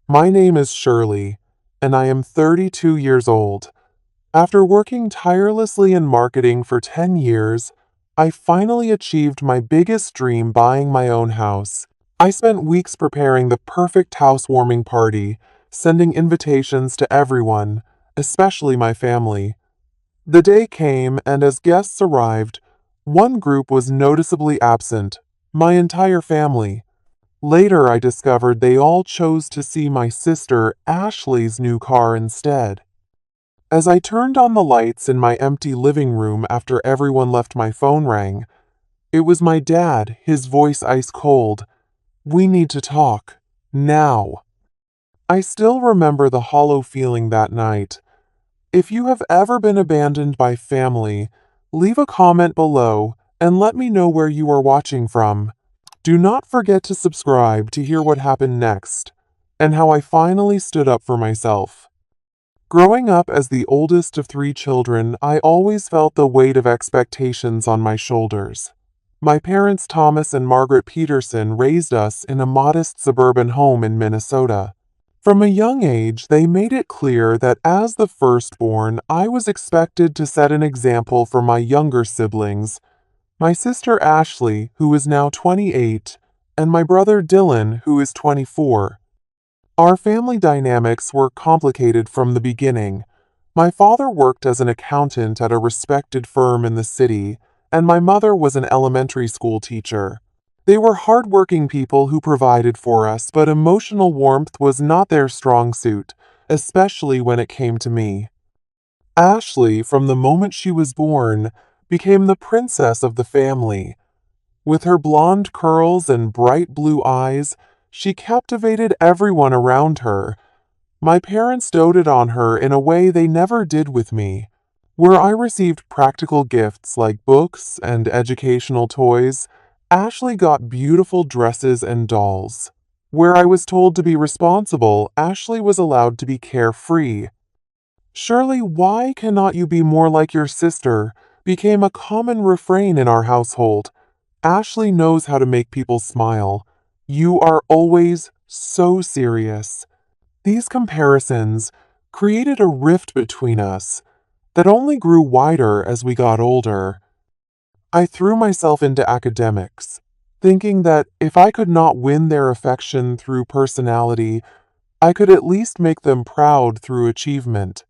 My name is Shirley, and I am 32 years old. After working tirelessly in marketing for 10 years, I finally achieved my biggest dream, buying my own house. I spent weeks preparing the perfect housewarming party, sending invitations to everyone, especially my family. The day came, and as guests arrived, one group was noticeably absent: my entire family. Later, I discovered they all chose to see my sister Ashley's new car instead. As I turned on the lights in my empty living room after everyone left, my phone rang. It was my dad, his voice ice cold. "We need to talk. Now." I still remember the hollow feeling that night. If you have ever been abandoned by family, leave a comment below and let me know where you are watching from. Do not forget to subscribe to hear what happened next, and how I finally stood up for myself. Growing up as the oldest of 3 children, I always felt the weight of expectations on my shoulders. My parents, Thomas and Margaret Peterson, raised us in a modest suburban home in Minnesota. From a young age, they made it clear that as the firstborn, I was expected to set an example for my younger siblings, my sister Ashley, who is now 28, and my brother Dylan, who is 24. Our family dynamics were complicated from the beginning. My father worked as an accountant at a respected firm in the city, and my mother was an elementary school teacher. They were hardworking people who provided for us, but emotional warmth was not their strong suit, especially when it came to me. Ashley, from the moment she was born, became the princess of the family. With her blonde curls and bright blue eyes, she captivated everyone around her. My parents doted on her in a way they never did with me. Where I received practical gifts like books and educational toys, Ashley got beautiful dresses and dolls. Where I was told to be responsible, Ashley was allowed to be carefree. "Shirley, why cannot you be more like your sister?" became a common refrain in our household. Ashley knows how to make people smile. "You are always so serious." These comparisons created a rift between us that only grew wider as we got older. I threw myself into academics, thinking that if I could not win their affection through personality, I could at least make them proud through achievement.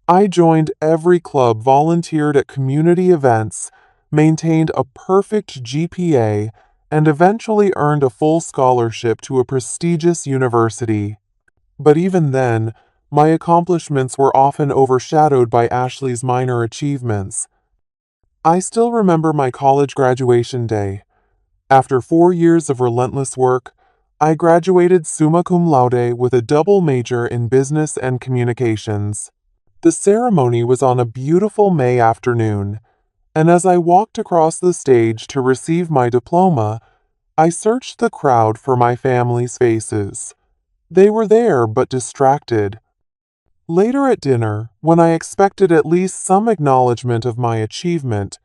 I joined every club, volunteered at community events, maintained a perfect GPA, and eventually earned a full scholarship to a prestigious university. But even then, my accomplishments were often overshadowed by Ashley's minor achievements. I still remember my college graduation day. After 4 years of relentless work, I graduated summa cum laude with a double major in business and communications. The ceremony was on a beautiful May afternoon, and as I walked across the stage to receive my diploma, I searched the crowd for my family's faces. They were there, but distracted. Later at dinner, when I expected at least some acknowledgement of my achievement,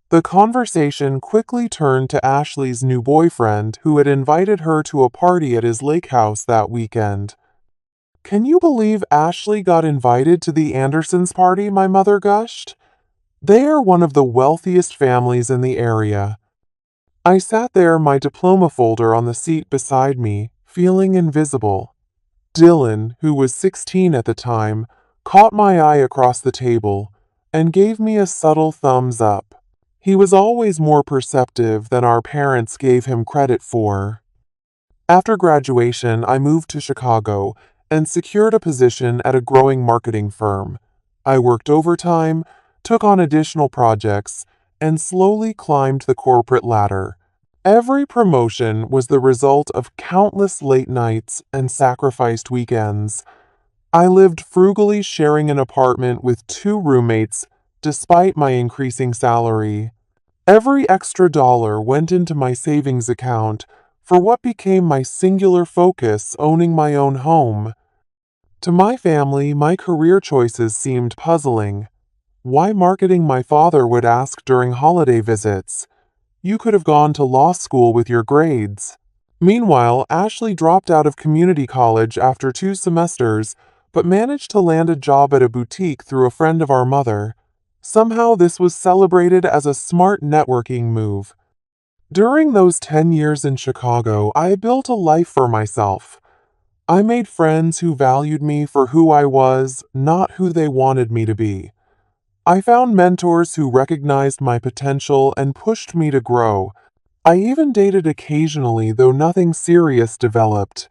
the conversation quickly turned to Ashley's new boyfriend, who had invited her to a party at his lake house that weekend. "Can you believe Ashley got invited to the Andersons' party?" my mother gushed. "They are one of the wealthiest families in the area." I sat there, my diploma folder on the seat beside me, feeling invisible. Dylan, who was 16 at the time, caught my eye across the table and gave me a subtle thumbs up. He was always more perceptive than our parents gave him credit for. After graduation, I moved to Chicago and secured a position at a growing marketing firm. I worked overtime, took on additional projects, and slowly climbed the corporate ladder. Every promotion was the result of countless late nights and sacrificed weekends. I lived frugally, sharing an apartment with 2 roommates, despite my increasing salary. Every extra dollar went into my savings account for what became my singular focus: owning my own home. To my family, my career choices seemed puzzling. "Why marketing?" my father would ask during holiday visits. "You could have gone to law school with your grades." Meanwhile, Ashley dropped out of community college after 2 semesters, but managed to land a job at a boutique through a friend of our mother. Somehow, this was celebrated as a smart networking move. During those 10 years in Chicago, I built a life for myself. I made friends who valued me for who I was, not who they wanted me to be. I found mentors who recognized my potential and pushed me to grow. I even dated occasionally, though nothing serious developed,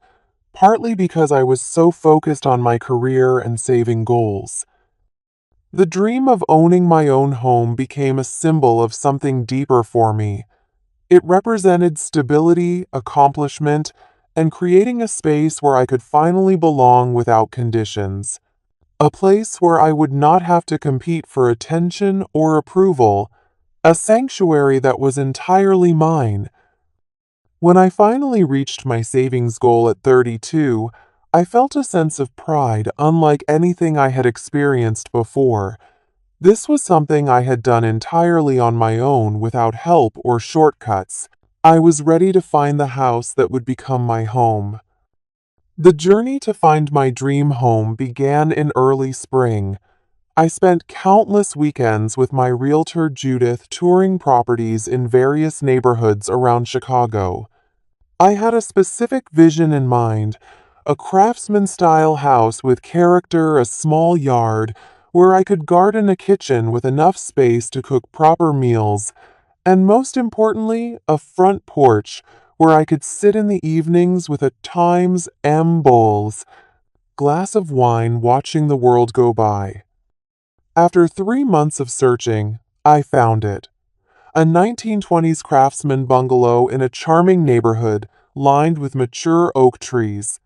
partly because I was so focused on my career and saving goals. The dream of owning my own home became a symbol of something deeper for me. It represented stability, accomplishment, and creating a space where I could finally belong without conditions. A place where I would not have to compete for attention or approval, a sanctuary that was entirely mine. When I finally reached my savings goal at 32, I felt a sense of pride unlike anything I had experienced before. This was something I had done entirely on my own without help or shortcuts. I was ready to find the house that would become my home. The journey to find my dream home began in early spring. I spent countless weekends with my realtor Judith touring properties in various neighborhoods around Chicago. I had a specific vision in mind, a craftsman-style house with character, a small yard, where I could garden a kitchen with enough space to cook proper meals, and most importantly, a front porch where I could sit in the evenings with a Times M Bowles glass of wine watching the world go by. After 3 months of searching, I found it. A 1920s craftsman bungalow in a charming neighborhood lined with mature oak trees.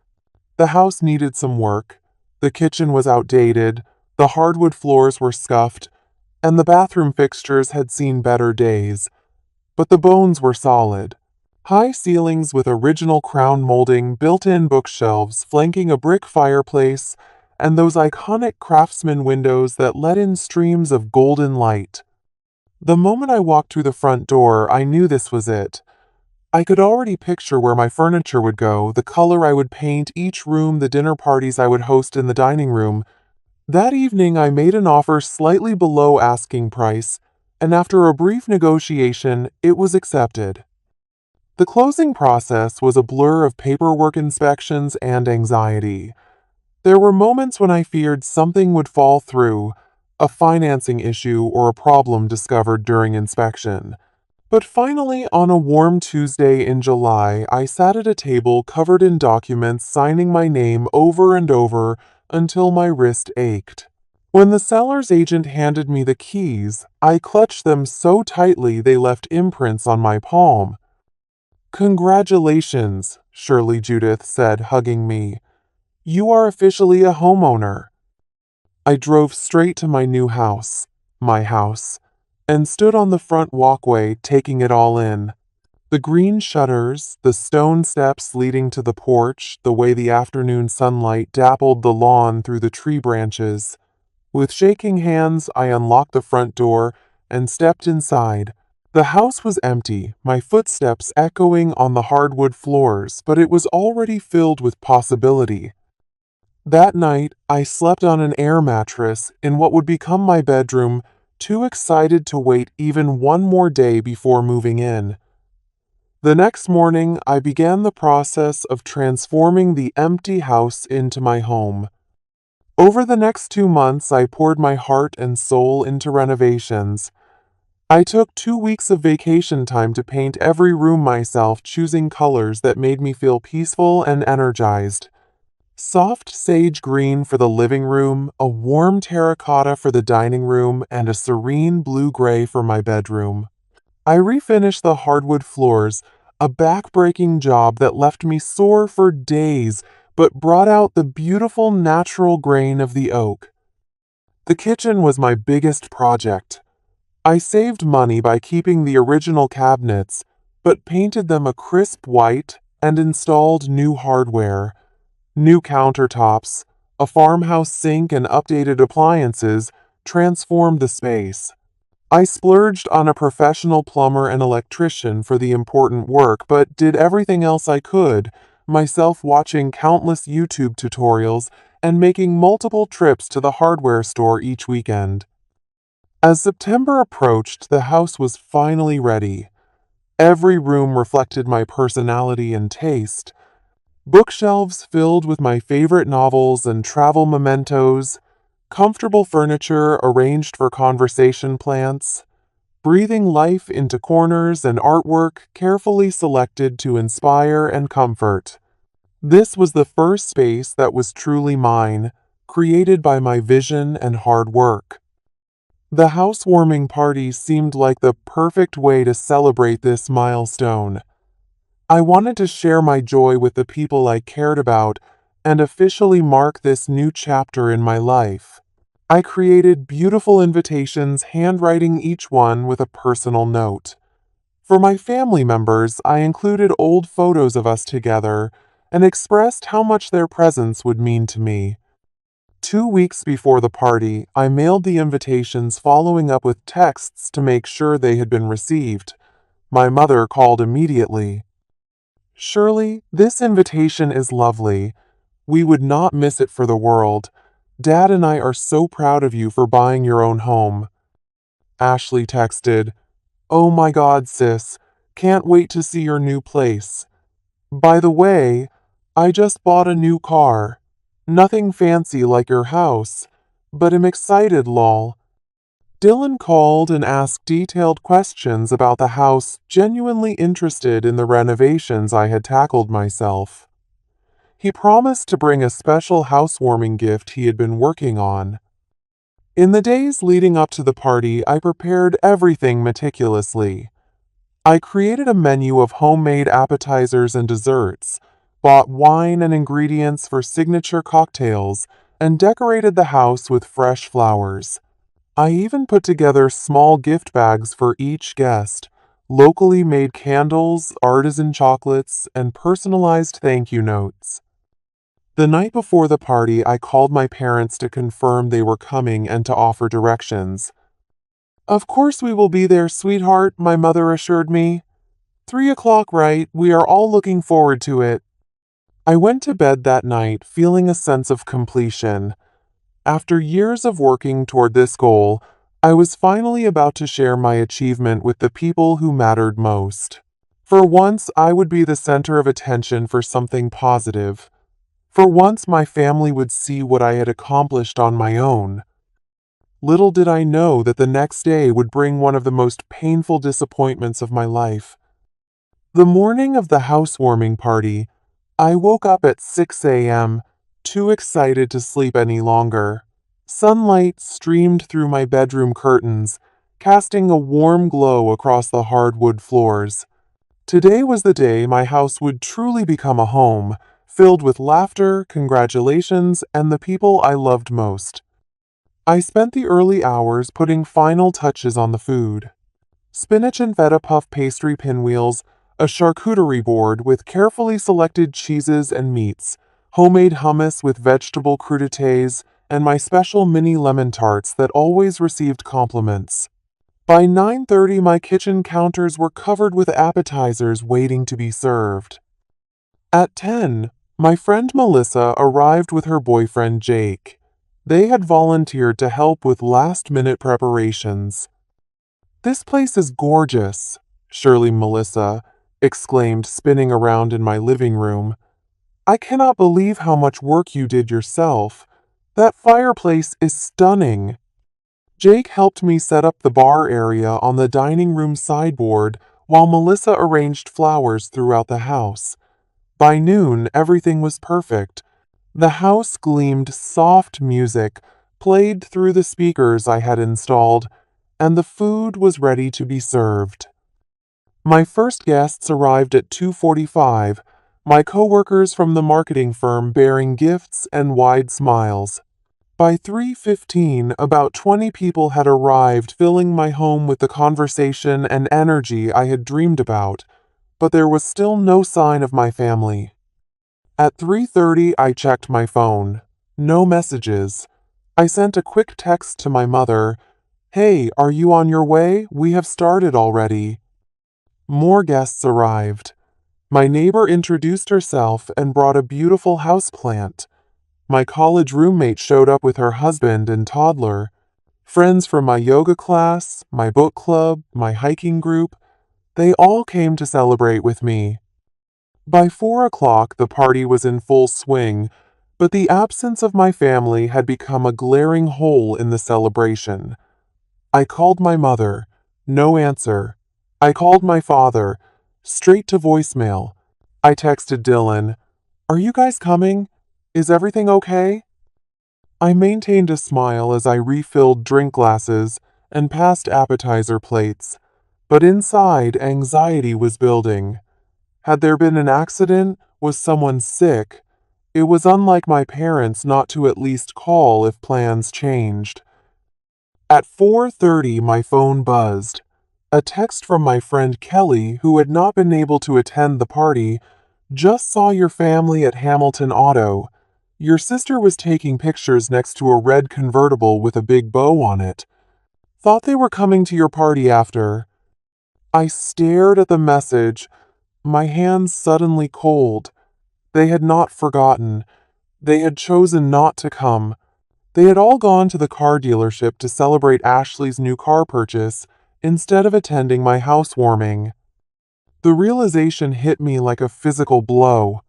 The house needed some work. The kitchen was outdated, the hardwood floors were scuffed, and the bathroom fixtures had seen better days. But the bones were solid. High ceilings with original crown molding, built-in bookshelves flanking a brick fireplace, and those iconic craftsman windows that let in streams of golden light. The moment I walked through the front door, I knew this was it. I could already picture where my furniture would go, the color I would paint each room, the dinner parties I would host in the dining room. That evening, I made an offer slightly below asking price, and after a brief negotiation, it was accepted. The closing process was a blur of paperwork inspections and anxiety. There were moments when I feared something would fall through, a financing issue or a problem discovered during inspection. But finally, on a warm Tuesday in July, I sat at a table covered in documents, signing my name over and over until my wrist ached. When the seller's agent handed me the keys, I clutched them so tightly they left imprints on my palm. "Congratulations," Shirley Judith said, hugging me. "You are officially a homeowner." I drove straight to my house, and stood on the front walkway taking it all in. The green shutters, the stone steps leading to the porch, the way the afternoon sunlight dappled the lawn through the tree branches. With shaking hands, I unlocked the front door and stepped inside. The house was empty, my footsteps echoing on the hardwood floors, but it was already filled with possibility. That night, I slept on an air mattress in what would become my bedroom, too excited to wait even one more day before moving in. The next morning, I began the process of transforming the empty house into my home. Over the next 2 months, I poured my heart and soul into renovations. I took 2 weeks of vacation time to paint every room myself, choosing colors that made me feel peaceful and energized. Soft sage green for the living room, a warm terracotta for the dining room, and a serene blue-gray for my bedroom. I refinished the hardwood floors, a back-breaking job that left me sore for days, but brought out the beautiful natural grain of the oak. The kitchen was my biggest project. I saved money by keeping the original cabinets, but painted them a crisp white and installed new hardware. New countertops, a farmhouse sink, and updated appliances transformed the space. I splurged on a professional plumber and electrician for the important work, but did everything else I could, myself watching countless YouTube tutorials and making multiple trips to the hardware store each weekend. As September approached, the house was finally ready. Every room reflected my personality and taste. Bookshelves filled with my favorite novels and travel mementos, comfortable furniture arranged for conversation plants, breathing life into corners and artwork carefully selected to inspire and comfort. This was the first space that was truly mine, created by my vision and hard work. The housewarming party seemed like the perfect way to celebrate this milestone. I wanted to share my joy with the people I cared about and officially mark this new chapter in my life. I created beautiful invitations, handwriting each one with a personal note. For my family members, I included old photos of us together and expressed how much their presence would mean to me. 2 weeks before the party, I mailed the invitations, following up with texts to make sure they had been received. My mother called immediately. "Shirley, this invitation is lovely. We would not miss it for the world. Dad and I are so proud of you for buying your own home." Ashley texted, "Oh my God, sis. Can't wait to see your new place. By the way, I just bought a new car. Nothing fancy like your house, but am excited, lol." Dylan called and asked detailed questions about the house, genuinely interested in the renovations I had tackled myself. He promised to bring a special housewarming gift he had been working on. In the days leading up to the party, I prepared everything meticulously. I created a menu of homemade appetizers and desserts, bought wine and ingredients for signature cocktails, and decorated the house with fresh flowers. I even put together small gift bags for each guest, locally made candles, artisan chocolates, and personalized thank you notes. The night before the party, I called my parents to confirm they were coming and to offer directions. "Of course we will be there, sweetheart," my mother assured me. "3 o'clock, right? We are all looking forward to it." I went to bed that night feeling a sense of completion. After years of working toward this goal, I was finally about to share my achievement with the people who mattered most. For once, I would be the center of attention for something positive. For once, my family would see what I had accomplished on my own. Little did I know that the next day would bring one of the most painful disappointments of my life. The morning of the housewarming party, I woke up at 6 a.m., too excited to sleep any longer. Sunlight streamed through my bedroom curtains, casting a warm glow across the hardwood floors. Today was the day my house would truly become a home, filled with laughter, congratulations, and the people I loved most. I spent the early hours putting final touches on the food. Spinach and feta puff pastry pinwheels, a charcuterie board with carefully selected cheeses and meats, homemade hummus with vegetable crudités, and my special mini lemon tarts that always received compliments. By 9:30, my kitchen counters were covered with appetizers waiting to be served. At 10, my friend Melissa arrived with her boyfriend Jake. They had volunteered to help with last-minute preparations. "This place is gorgeous," Shirley Melissa exclaimed, spinning around in my living room. "I cannot believe how much work you did yourself. That fireplace is stunning." Jake helped me set up the bar area on the dining room sideboard while Melissa arranged flowers throughout the house. By noon, everything was perfect. The house gleamed soft music, played through the speakers I had installed, and the food was ready to be served. My first guests arrived at 2:45, my coworkers from the marketing firm bearing gifts and wide smiles. By 3:15, about 20 people had arrived, filling my home with the conversation and energy I had dreamed about, but there was still no sign of my family. At 3:30, I checked my phone. No messages. I sent a quick text to my mother. Hey, are you on your way? We have started already. More guests arrived. My neighbor introduced herself and brought a beautiful houseplant. My college roommate showed up with her husband and toddler. Friends from my yoga class, my book club, my hiking group, they all came to celebrate with me. By 4 o'clock, the party was in full swing, but the absence of my family had become a glaring hole in the celebration. I called my mother. No answer. I called my father. Straight to voicemail. I texted Dylan. Are you guys coming? Is everything okay? I maintained a smile as I refilled drink glasses and passed appetizer plates, but inside, anxiety was building. Had there been an accident? Was someone sick? It was unlike my parents not to at least call if plans changed. At 4:30, my phone buzzed. A text from my friend Kelly, who had not been able to attend the party. Just saw your family at Hamilton Auto. Your sister was taking pictures next to a red convertible with a big bow on it. Thought they were coming to your party after. I stared at the message, my hands suddenly cold. They had not forgotten. They had chosen not to come. They had all gone to the car dealership to celebrate Ashley's new car purchase instead of attending my housewarming. The realization hit me like a physical blow.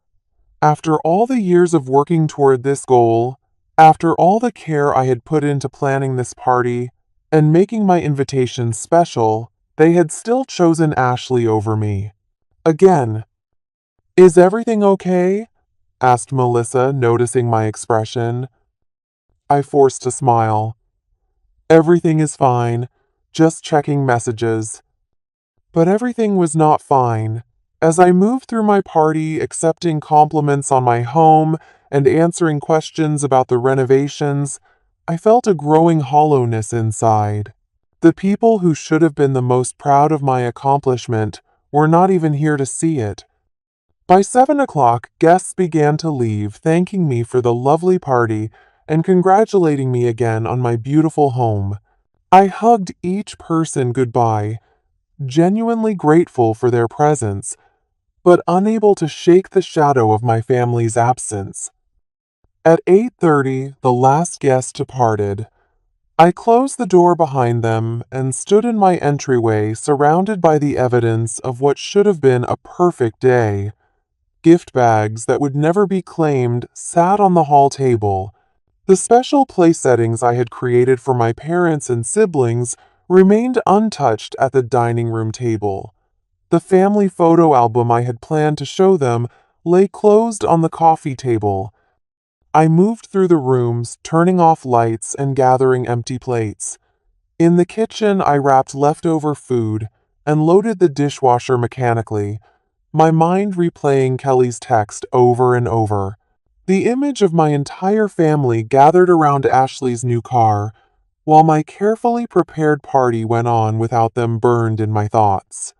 After all the years of working toward this goal, after all the care I had put into planning this party and making my invitation special, they had still chosen Ashley over me. Again. Is everything okay? Asked Melissa, noticing my expression. I forced a smile. Everything is fine, just checking messages. But everything was not fine. As I moved through my party, accepting compliments on my home and answering questions about the renovations, I felt a growing hollowness inside. The people who should have been the most proud of my accomplishment were not even here to see it. By 7 o'clock, guests began to leave, thanking me for the lovely party and congratulating me again on my beautiful home. I hugged each person goodbye, genuinely grateful for their presence, but unable to shake the shadow of my family's absence. At 8:30, the last guest departed. I closed the door behind them and stood in my entryway surrounded by the evidence of what should have been a perfect day. Gift bags that would never be claimed sat on the hall table. The special place settings I had created for my parents and siblings remained untouched at the dining room table. The family photo album I had planned to show them lay closed on the coffee table. I moved through the rooms, turning off lights and gathering empty plates. In the kitchen, I wrapped leftover food and loaded the dishwasher mechanically, my mind replaying Kelly's text over and over. The image of my entire family gathered around Ashley's new car, while my carefully prepared party went on without them burned in my thoughts.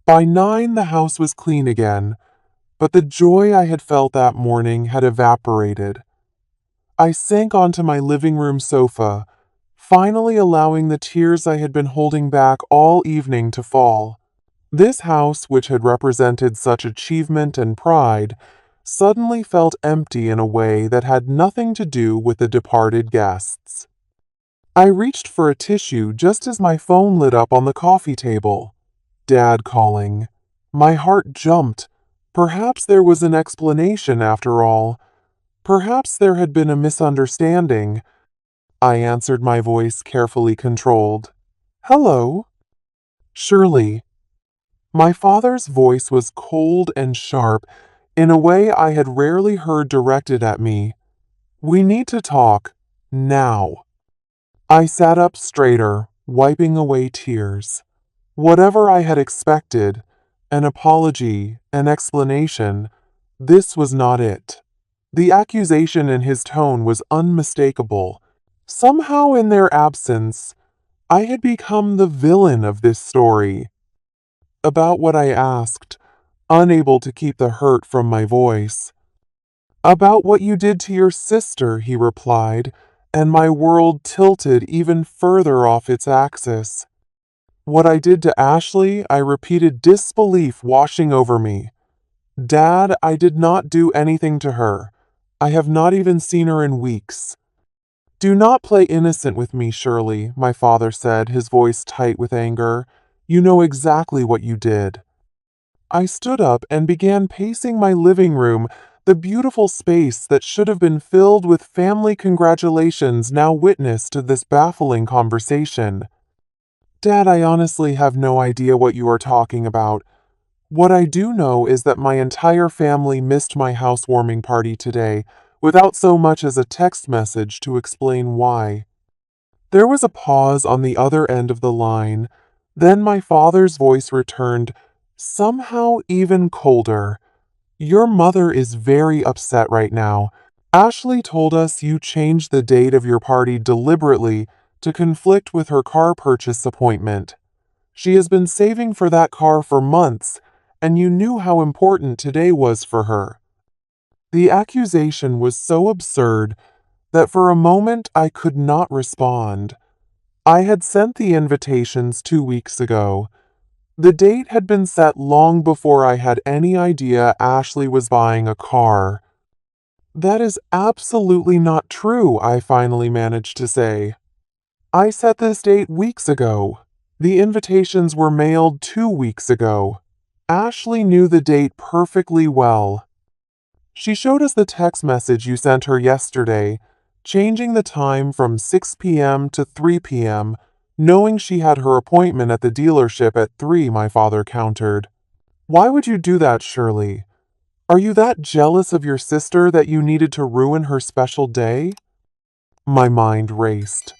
By 9, the house was clean again, but the joy I had felt that morning had evaporated. I sank onto my living room sofa, finally allowing the tears I had been holding back all evening to fall. This house, which had represented such achievement and pride, suddenly felt empty in a way that had nothing to do with the departed guests. I reached for a tissue just as my phone lit up on the coffee table. Dad calling. My heart jumped. Perhaps there was an explanation after all. Perhaps there had been a misunderstanding. I answered, my voice carefully controlled. Hello? Shirley. My father's voice was cold and sharp, in a way I had rarely heard directed at me. We need to talk. Now. I sat up straighter, wiping away tears. Whatever I had expected, an apology, an explanation, this was not it. The accusation in his tone was unmistakable. Somehow in their absence, I had become the villain of this story. About what I asked, unable to keep the hurt from my voice. About what you did to your sister, he replied, and my world tilted even further off its axis. What I did to Ashley, I repeated, disbelief washing over me. Dad, I did not do anything to her. I have not even seen her in weeks. Do not play innocent with me, Shirley, my father said, his voice tight with anger. You know exactly what you did. I stood up and began pacing my living room, the beautiful space that should have been filled with family congratulations now witness to this baffling conversation. Dad, I honestly have no idea what you are talking about. What I do know is that my entire family missed my housewarming party today, without so much as a text message to explain why. There was a pause on the other end of the line. Then my father's voice returned, somehow even colder. Your mother is very upset right now. Ashley told us you changed the date of your party deliberately to conflict with her car purchase appointment. She has been saving for that car for months, and you knew how important today was for her. The accusation was so absurd that for a moment I could not respond. I had sent the invitations 2 weeks ago. The date had been set long before I had any idea Ashley was buying a car. That is absolutely not true, I finally managed to say. I set this date weeks ago. The invitations were mailed 2 weeks ago. Ashley knew the date perfectly well. She showed us the text message you sent her yesterday, changing the time from 6 p.m. to 3 p.m., knowing she had her appointment at the dealership at 3, my father countered. Why would you do that, Shirley? Are you that jealous of your sister that you needed to ruin her special day? My mind raced.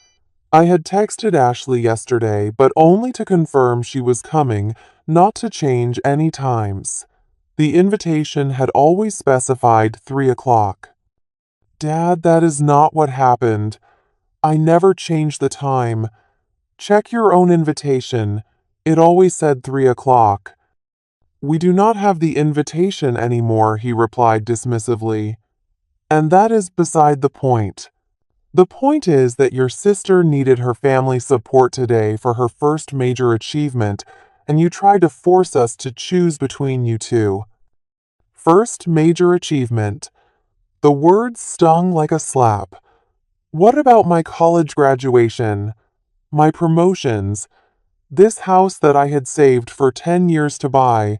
I had texted Ashley yesterday, but only to confirm she was coming, not to change any times. The invitation had always specified 3 o'clock. Dad, that is not what happened. I never changed the time. Check your own invitation. It always said 3 o'clock. We do not have the invitation anymore, he replied dismissively. And that is beside the point. The point is that your sister needed her family support today for her first major achievement, and you tried to force us to choose between you two. First major achievement. The words stung like a slap. What about my college graduation? My promotions? This house that I had saved for 10 years to buy?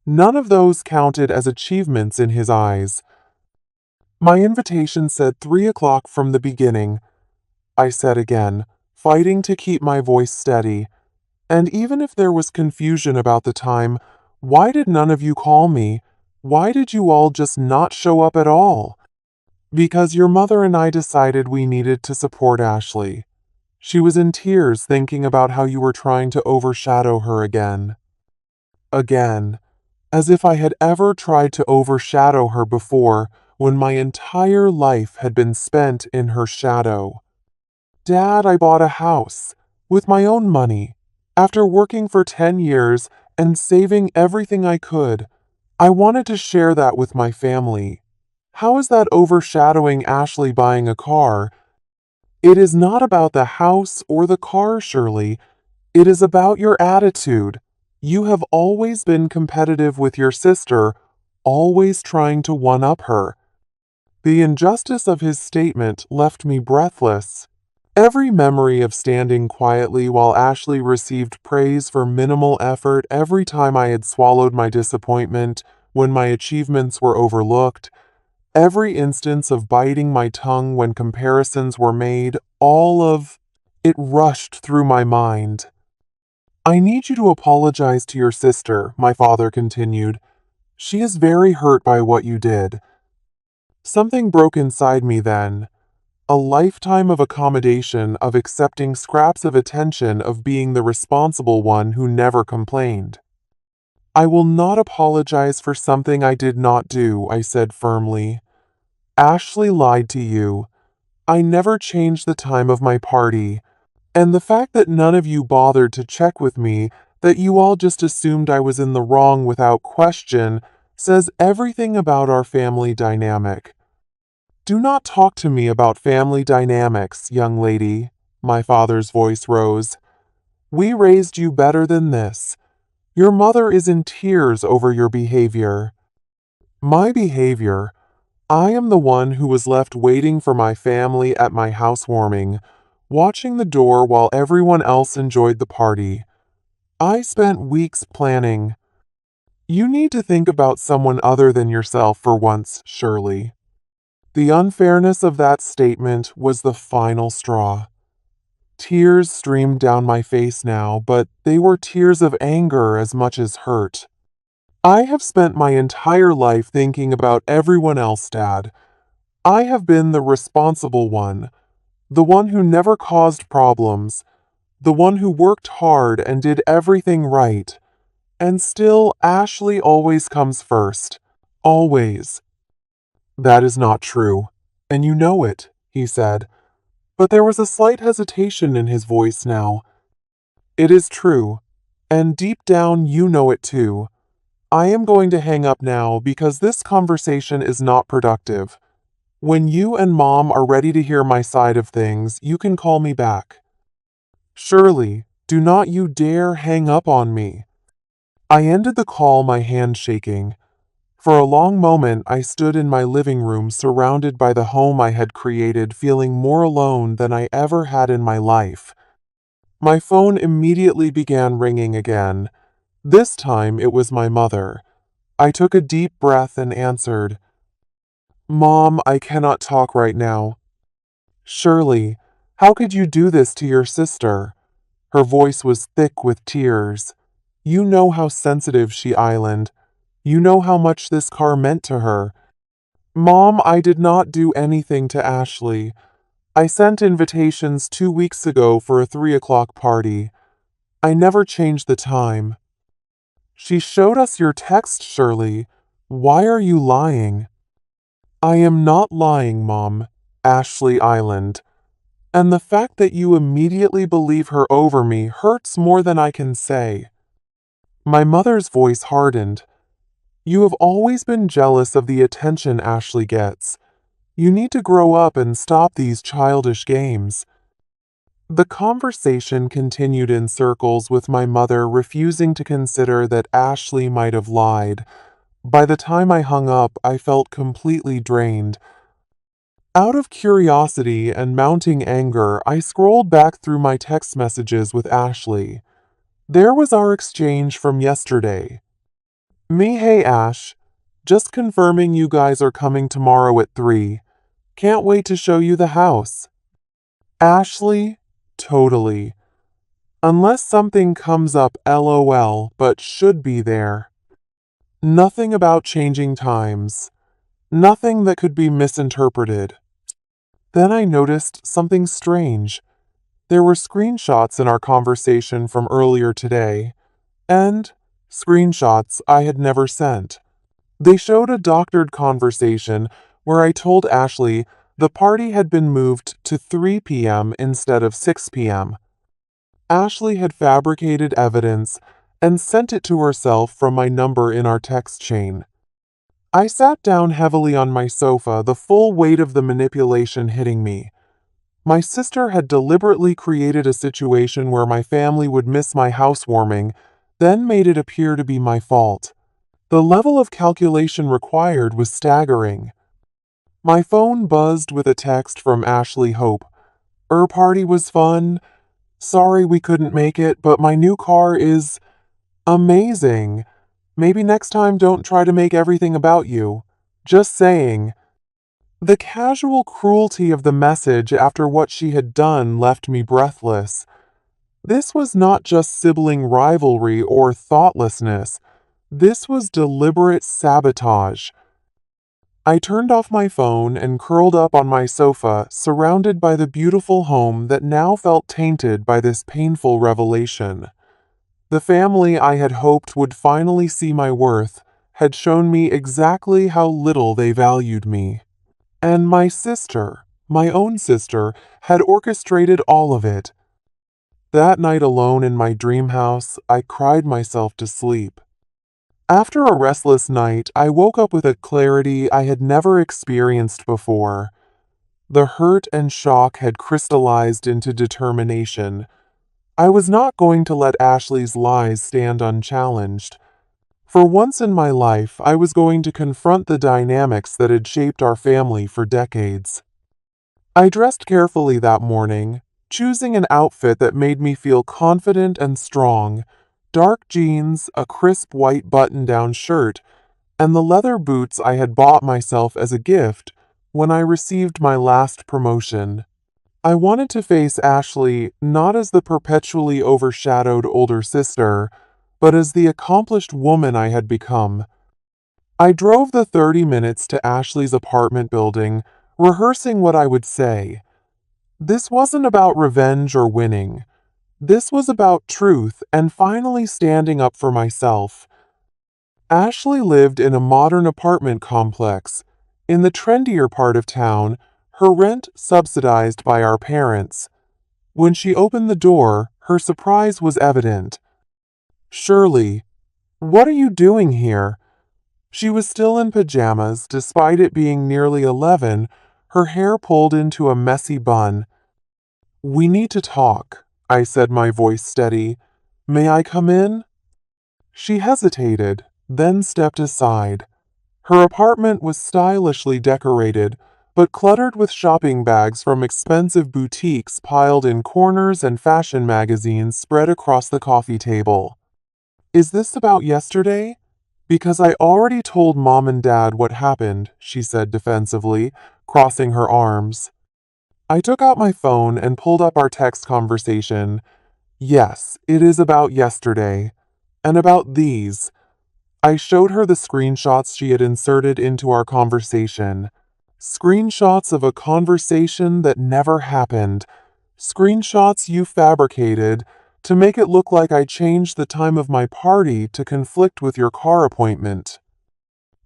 None of those counted as achievements in his eyes. My invitation said 3 o'clock from the beginning, I said again, fighting to keep my voice steady. And even if there was confusion about the time, why did none of you call me? Why did you all just not show up at all? Because your mother and I decided we needed to support Ashley. She was in tears thinking about how you were trying to overshadow her again. Again. As if I had ever tried to overshadow her before when my entire life had been spent in her shadow. Dad, I bought a house with my own money. After working for 10 years and saving everything I could, I wanted to share that with my family. How is that overshadowing Ashley buying a car? It is not about the house or the car, Shirley. It is about your attitude. You have always been competitive with your sister, always trying to one-up her. The injustice of his statement left me breathless. Every memory of standing quietly while Ashley received praise for minimal effort every time I had swallowed my disappointment when my achievements were overlooked, every instance of biting my tongue when comparisons were made, all of it rushed through my mind. I need you to apologize to your sister, my father continued. She is very hurt by what you did. Something broke inside me then. A lifetime of accommodation, of accepting scraps of attention, of being the responsible one who never complained. I will not apologize for something I did not do, I said firmly. Ashley lied to you. I never changed the time of my party. And the fact that none of you bothered to check with me, that you all just assumed I was in the wrong without question, says everything about our family dynamic. Do not talk to me about family dynamics, young lady. My father's voice rose. We raised you better than this. Your mother is in tears over your behavior. My behavior? I am the one who was left waiting for my family at my housewarming, watching the door while everyone else enjoyed the party. I spent weeks planning. You need to think about someone other than yourself for once, Shirley. The unfairness of that statement was the final straw. Tears streamed down my face now, but they were tears of anger as much as hurt. I have spent my entire life thinking about everyone else, Dad. I have been the responsible one, the one who never caused problems, the one who worked hard and did everything right. And still, Ashley always comes first. Always. That is not true. And you know it, he said. But there was a slight hesitation in his voice now. It is true. And deep down, you know it too. I am going to hang up now because this conversation is not productive. When you and Mom are ready to hear my side of things, you can call me back. Shirley, do not you dare hang up on me. I ended the call, my hand shaking. For a long moment, I stood in my living room surrounded by the home I had created, feeling more alone than I ever had in my life. My phone immediately began ringing again. This time it was my mother. I took a deep breath and answered. Mom, I cannot talk right now. Shirley, how could you do this to your sister? Her voice was thick with tears. You know how sensitive she island. You know how much this car meant to her. Mom, I did not do anything to Ashley. I sent invitations 2 weeks ago for a 3 o'clock party. I never changed the time. She showed us your text, Shirley. Why are you lying? I am not lying, Mom. Ashley Island. And the fact that you immediately believe her over me hurts more than I can say. My mother's voice hardened. You have always been jealous of the attention Ashley gets. You need to grow up and stop these childish games. The conversation continued in circles with my mother refusing to consider that Ashley might have lied. By the time I hung up, I felt completely drained. Out of curiosity and mounting anger, I scrolled back through my text messages with Ashley. There was our exchange from yesterday. Me, hey Ash. Just confirming you guys are coming tomorrow at 3. Can't wait to show you the house. Ashley, totally. Unless something comes up LOL, but should be there. Nothing about changing times. Nothing that could be misinterpreted. Then I noticed something strange. There were screenshots in our conversation from earlier today, and screenshots I had never sent. They showed a doctored conversation where I told Ashley the party had been moved to 3 p.m. instead of 6 p.m. Ashley had fabricated evidence and sent it to herself from my number in our text chain. I sat down heavily on my sofa, the full weight of the manipulation hitting me. My sister had deliberately created a situation where my family would miss my housewarming, then made it appear to be my fault. The level of calculation required was staggering. My phone buzzed with a text from Ashley Hope. Party was fun. Sorry we couldn't make it, but my new car is amazing. Maybe next time don't try to make everything about you. Just saying. The casual cruelty of the message after what she had done left me breathless. This was not just sibling rivalry or thoughtlessness. This was deliberate sabotage. I turned off my phone and curled up on my sofa, surrounded by the beautiful home that now felt tainted by this painful revelation. The family I had hoped would finally see my worth had shown me exactly how little they valued me. And my sister, my own sister, had orchestrated all of it. That night alone in my dream house, I cried myself to sleep. After a restless night, I woke up with a clarity I had never experienced before. The hurt and shock had crystallized into determination. I was not going to let Ashley's lies stand unchallenged. For once in my life, I was going to confront the dynamics that had shaped our family for decades. I dressed carefully that morning, choosing an outfit that made me feel confident and strong. Dark jeans, a crisp white button-down shirt, and the leather boots I had bought myself as a gift when I received my last promotion. I wanted to face Ashley not as the perpetually overshadowed older sister, but as the accomplished woman I had become. I drove the 30 minutes to Ashley's apartment building, rehearsing what I would say. This wasn't about revenge or winning. This was about truth and finally standing up for myself. Ashley lived in a modern apartment complex. In the trendier part of town, her rent subsidized by our parents. When she opened the door, her surprise was evident. "Shirley, what are you doing here?" She was still in pajamas, despite it being nearly 11, her hair pulled into a messy bun. "We need to talk," I said, my voice steady. "May I come in?" She hesitated, then stepped aside. Her apartment was stylishly decorated, but cluttered with shopping bags from expensive boutiques piled in corners and fashion magazines spread across the coffee table. "Is this about yesterday? Because I already told Mom and Dad what happened," she said defensively, crossing her arms. I took out my phone and pulled up our text conversation. "Yes, it is about yesterday. And about these." I showed her the screenshots she had inserted into our conversation. Screenshots of a conversation that never happened. Screenshots you fabricated to make it look like I changed the time of my party to conflict with your car appointment.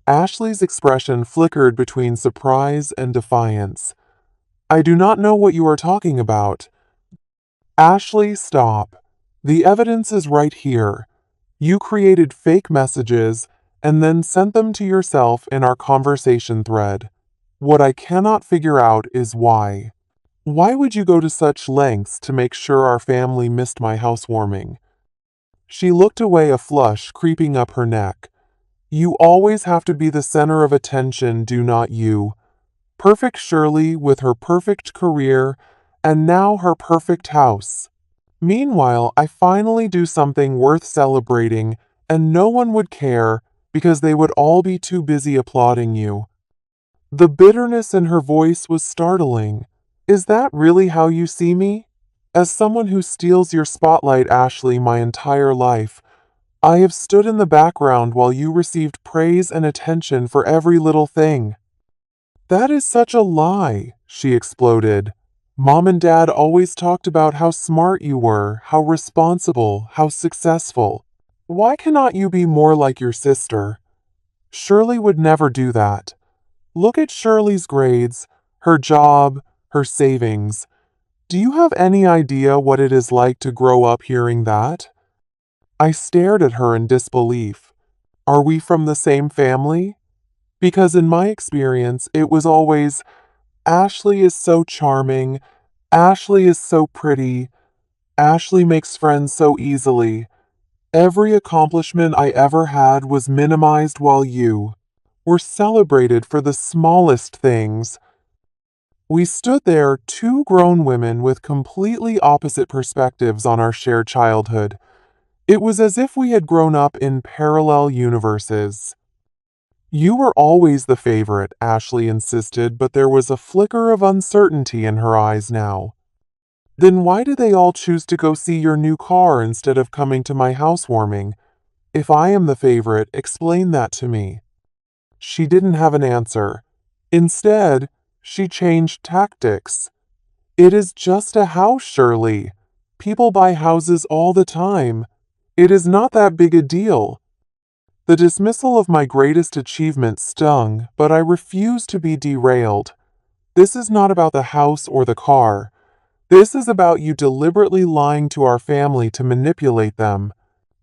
Ashley's expression flickered between surprise and defiance. "I do not know what you are talking about." "Ashley, stop. The evidence is right here. You created fake messages and then sent them to yourself in our conversation thread. What I cannot figure out is why. Why would you go to such lengths to make sure our family missed my housewarming?" She looked away, a flush creeping up her neck. "You always have to be the center of attention, do not you? Perfect Shirley with her perfect career, and now her perfect house. Meanwhile, I finally do something worth celebrating, and no one would care because they would all be too busy applauding you." The bitterness in her voice was startling. "Is that really how you see me? As someone who steals your spotlight, Ashley, my entire life. I have stood in the background while you received praise and attention for every little thing." "That is such a lie," she exploded. "Mom and Dad always talked about how smart you were, how responsible, how successful. Why cannot you be more like your sister? Shirley would never do that. Look at Shirley's grades, her job, her savings. Do you have any idea what it is like to grow up hearing that?" I stared at her in disbelief. "Are we from the same family? Because in my experience, it was always, Ashley is so charming, Ashley is so pretty, Ashley makes friends so easily. Every accomplishment I ever had was minimized while you were celebrated for the smallest things." We stood there, two grown women with completely opposite perspectives on our shared childhood. It was as if we had grown up in parallel universes. "You were always the favorite," Ashley insisted, but there was a flicker of uncertainty in her eyes now. "Then why did they all choose to go see your new car instead of coming to my housewarming? If I am the favorite, explain that to me." She didn't have an answer. Instead, she changed tactics. "It is just a house, Shirley. People buy houses all the time. It is not that big a deal." The dismissal of my greatest achievement stung, but I refused to be derailed. "This is not about the house or the car. This is about you deliberately lying to our family to manipulate them.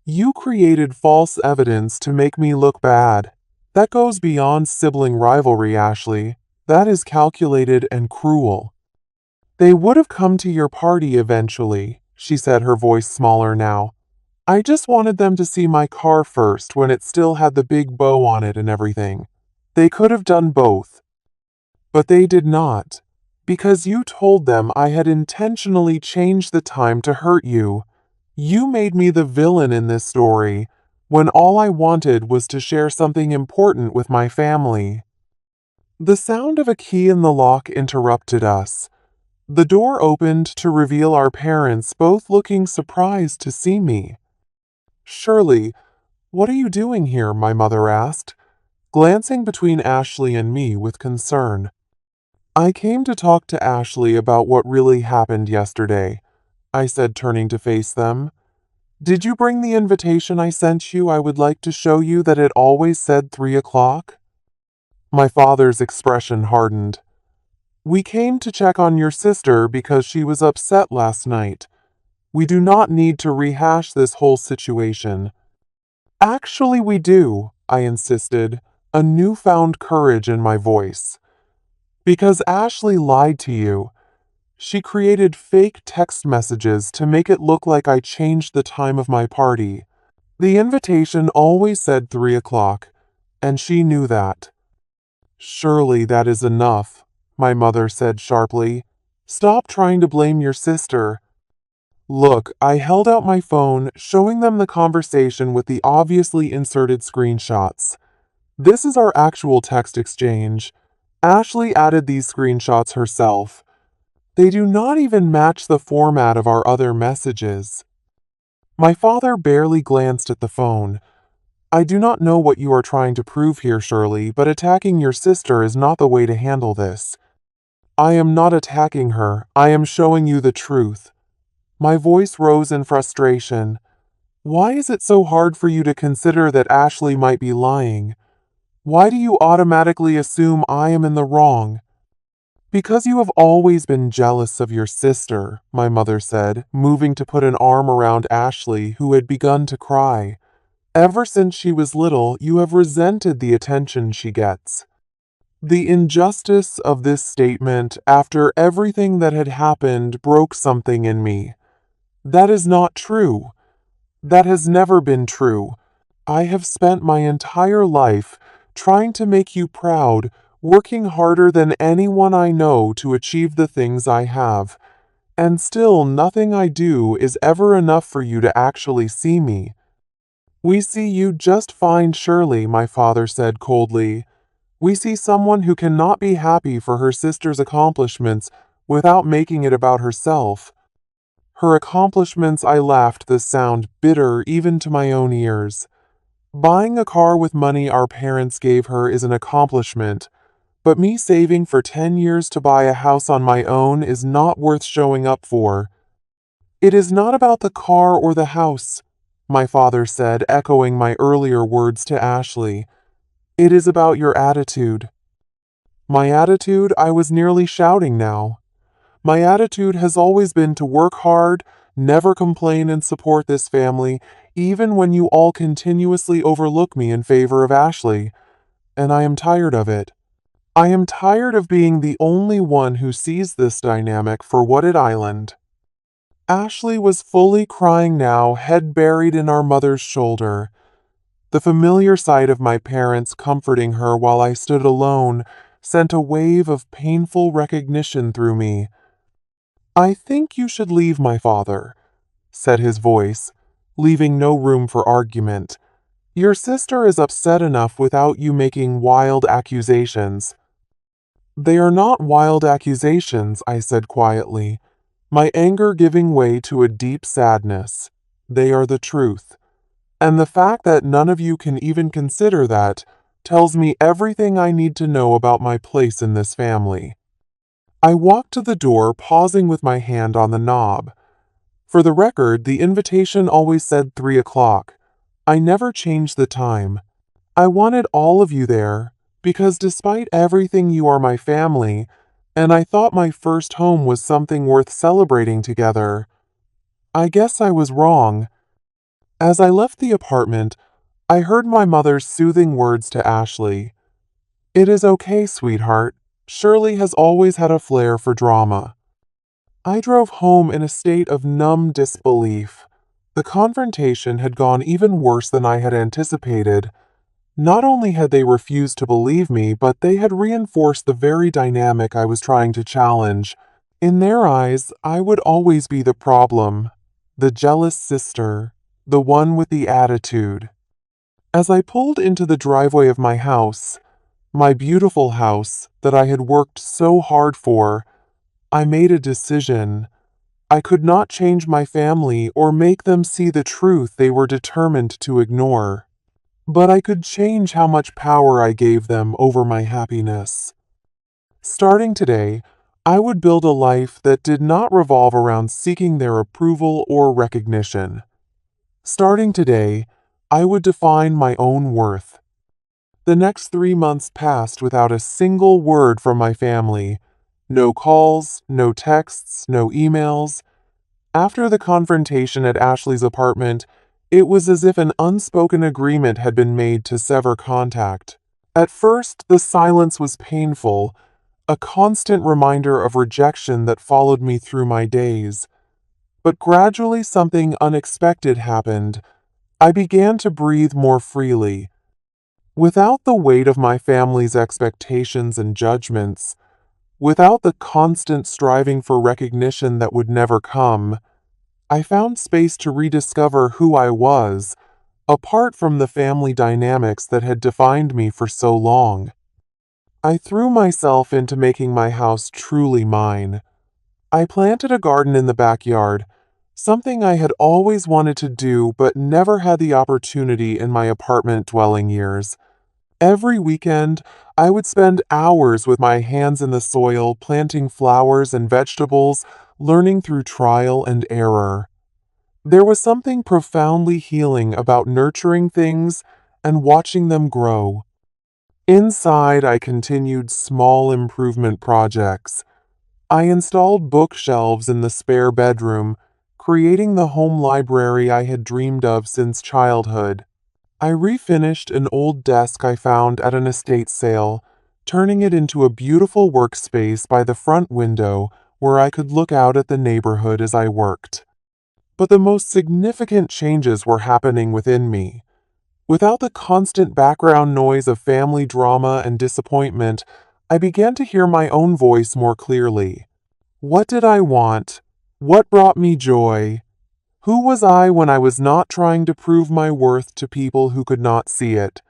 You created false evidence to make me look bad. That goes beyond sibling rivalry, Ashley. That is calculated and cruel. They would have come to your party eventually, she said, her voice smaller now. I just wanted them to see my car first when it still had the big bow on it and everything. They could have done both. But they did not. Because you told them I had intentionally changed the time to hurt you. You made me the villain in this story, when all I wanted was to share something important with my family. The sound of a key in the lock interrupted us. The door opened to reveal our parents, both looking surprised to see me. Shirley, what are you doing here? My mother asked, glancing between Ashley and me with concern. I came to talk to Ashley about what really happened yesterday, I said, turning to face them. Did you bring the invitation I sent you? I would like to show you that it always said 3 o'clock. My father's expression hardened. We came to check on your sister because she was upset last night. We do not need to rehash this whole situation. Actually, we do, I insisted, a newfound courage in my voice. Because Ashley lied to you. She created fake text messages to make it look like I changed the time of my party. The invitation always said 3 o'clock, and she knew that. Surely that is enough, my mother said sharply. Stop trying to blame your sister. Look, I held out my phone, showing them the conversation with the obviously inserted screenshots. This is our actual text exchange. Ashley added these screenshots herself. They do not even match the format of our other messages. My father barely glanced at the phone. I do not know what you are trying to prove here, Shirley, but attacking your sister is not the way to handle this. I am not attacking her. I am showing you the truth. My voice rose in frustration. Why is it so hard for you to consider that Ashley might be lying? Why do you automatically assume I am in the wrong? Because you have always been jealous of your sister, my mother said, moving to put an arm around Ashley, who had begun to cry. Ever since she was little, you have resented the attention she gets. The injustice of this statement, after everything that had happened, broke something in me. That is not true. That has never been true. I have spent my entire life trying to make you proud, working harder than anyone I know to achieve the things I have. And still, nothing I do is ever enough for you to actually see me. We see you just fine, Shirley, my father said coldly. We see someone who cannot be happy for her sister's accomplishments without making it about herself. Her accomplishments, I laughed, the sound bitter even to my own ears. Buying a car with money our parents gave her is an accomplishment, but me saving for 10 years to buy a house on my own is not worth showing up for. It is not about the car or the house, my father said, echoing my earlier words to Ashley. It is about your attitude. My attitude? I was nearly shouting now. My attitude has always been to work hard, never complain, and support this family, even when you all continuously overlook me in favor of Ashley. And I am tired of it. I am tired of being the only one who sees this dynamic for what it island. Ashley was fully crying now, head buried in our mother's shoulder. The familiar sight of my parents comforting her while I stood alone sent a wave of painful recognition through me. I think you should leave, my father, said his voice, leaving no room for argument. Your sister is upset enough without you making wild accusations. They are not wild accusations, I said quietly, my anger giving way to a deep sadness. They are the truth. And the fact that none of you can even consider that tells me everything I need to know about my place in this family. I walked to the door, pausing with my hand on the knob. For the record, the invitation always said 3 o'clock. I never changed the time. I wanted all of you there, because despite everything, you are my family, and I thought my first home was something worth celebrating together. I guess I was wrong. As I left the apartment, I heard my mother's soothing words to Ashley. It is okay, sweetheart. Shirley has always had a flair for drama. I drove home in a state of numb disbelief. The confrontation had gone even worse than I had anticipated. Not only had they refused to believe me, but they had reinforced the very dynamic I was trying to challenge. In their eyes, I would always be the problem, the jealous sister, the one with the attitude. As I pulled into the driveway of my beautiful house that I had worked so hard for, I made a decision. I could not change my family or make them see the truth they were determined to ignore. But I could change how much power I gave them over my happiness. Starting today, I would build a life that did not revolve around seeking their approval or recognition. Starting today, I would define my own worth. The next 3 months passed without a single word from my family. No calls, no texts, no emails. After the confrontation at Ashley's apartment, it was as if an unspoken agreement had been made to sever contact. At first, the silence was painful, a constant reminder of rejection that followed me through my days. But gradually something unexpected happened. I began to breathe more freely. Without the weight of my family's expectations and judgments, without the constant striving for recognition that would never come, I found space to rediscover who I was, apart from the family dynamics that had defined me for so long. I threw myself into making my house truly mine. I planted a garden in the backyard, something I had always wanted to do but never had the opportunity in my apartment dwelling years. Every weekend, I would spend hours with my hands in the soil, planting flowers and vegetables, learning through trial and error. There was something profoundly healing about nurturing things and watching them grow. Inside, I continued small improvement projects. I installed bookshelves in the spare bedroom, creating the home library I had dreamed of since childhood. I refinished an old desk I found at an estate sale, turning it into a beautiful workspace by the front window where I could look out at the neighborhood as I worked. But the most significant changes were happening within me. Without the constant background noise of family drama and disappointment, I began to hear my own voice more clearly. What did I want? What brought me joy? Who was I when I was not trying to prove my worth to people who could not see it?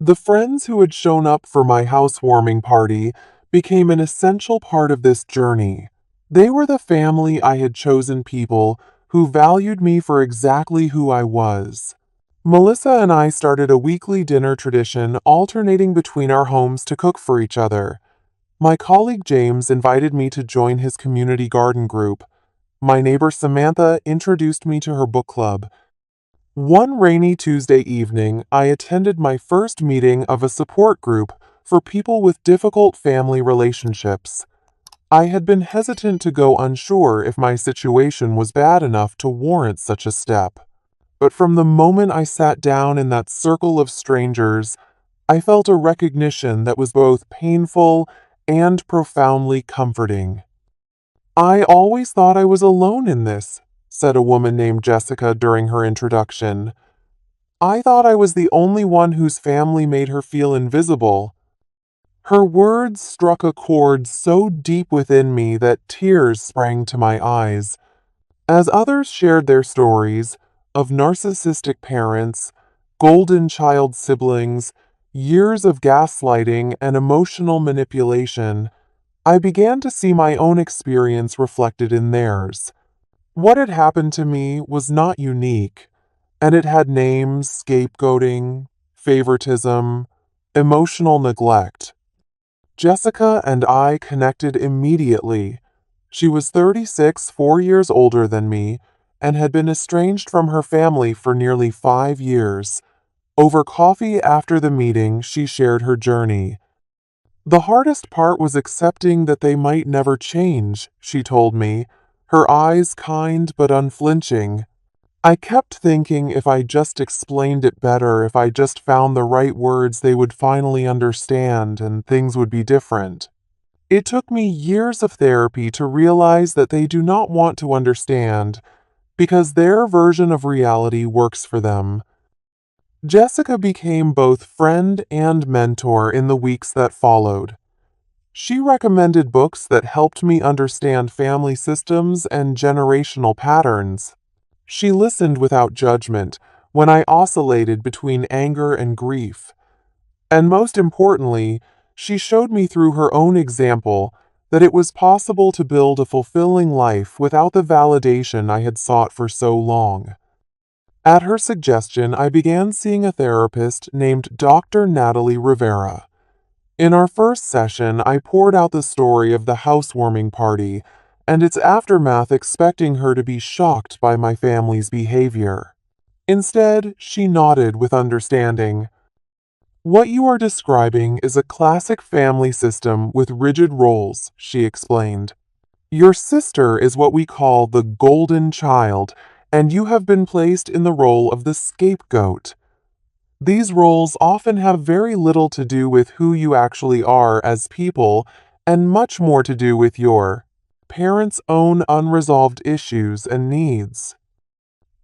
The friends who had shown up for my housewarming party became an essential part of this journey. They were the family I had chosen, people who valued me for exactly who I was. Melissa and I started a weekly dinner tradition, alternating between our homes to cook for each other. My colleague James invited me to join his community garden group. My neighbor Samantha introduced me to her book club. One rainy Tuesday evening, I attended my first meeting of a support group for people with difficult family relationships. I had been hesitant to go, unsure if my situation was bad enough to warrant such a step. But from the moment I sat down in that circle of strangers, I felt a recognition that was both painful and profoundly comforting. "I always thought I was alone in this," said a woman named Jessica during her introduction. "I thought I was the only one whose family made her feel invisible." Her words struck a chord so deep within me that tears sprang to my eyes. As others shared their stories of narcissistic parents, golden child siblings, years of gaslighting and emotional manipulation, I began to see my own experience reflected in theirs. What had happened to me was not unique, and it had names: scapegoating, favoritism, emotional neglect. Jessica and I connected immediately. She was 36, 4 years older than me, and had been estranged from her family for nearly 5 years. Over coffee after the meeting, she shared her journey. "The hardest part was accepting that they might never change," she told me, her eyes kind but unflinching. "I kept thinking if I just explained it better, if I just found the right words, they would finally understand and things would be different." It took me years of therapy to realize that they do not want to understand because their version of reality works for them. Jessica became both friend and mentor in the weeks that followed. She recommended books that helped me understand family systems and generational patterns. She listened without judgment when I oscillated between anger and grief. And most importantly, she showed me through her own example that it was possible to build a fulfilling life without the validation I had sought for so long. At her suggestion, I began seeing a therapist named Dr. Natalie Rivera. In our first session, I poured out the story of the housewarming party and its aftermath, expecting her to be shocked by my family's behavior. Instead, she nodded with understanding. "What you are describing is a classic family system with rigid roles," she explained. "Your sister is what we call the golden child, and you have been placed in the role of the scapegoat. These roles often have very little to do with who you actually are as people, and much more to do with your parents' own unresolved issues and needs."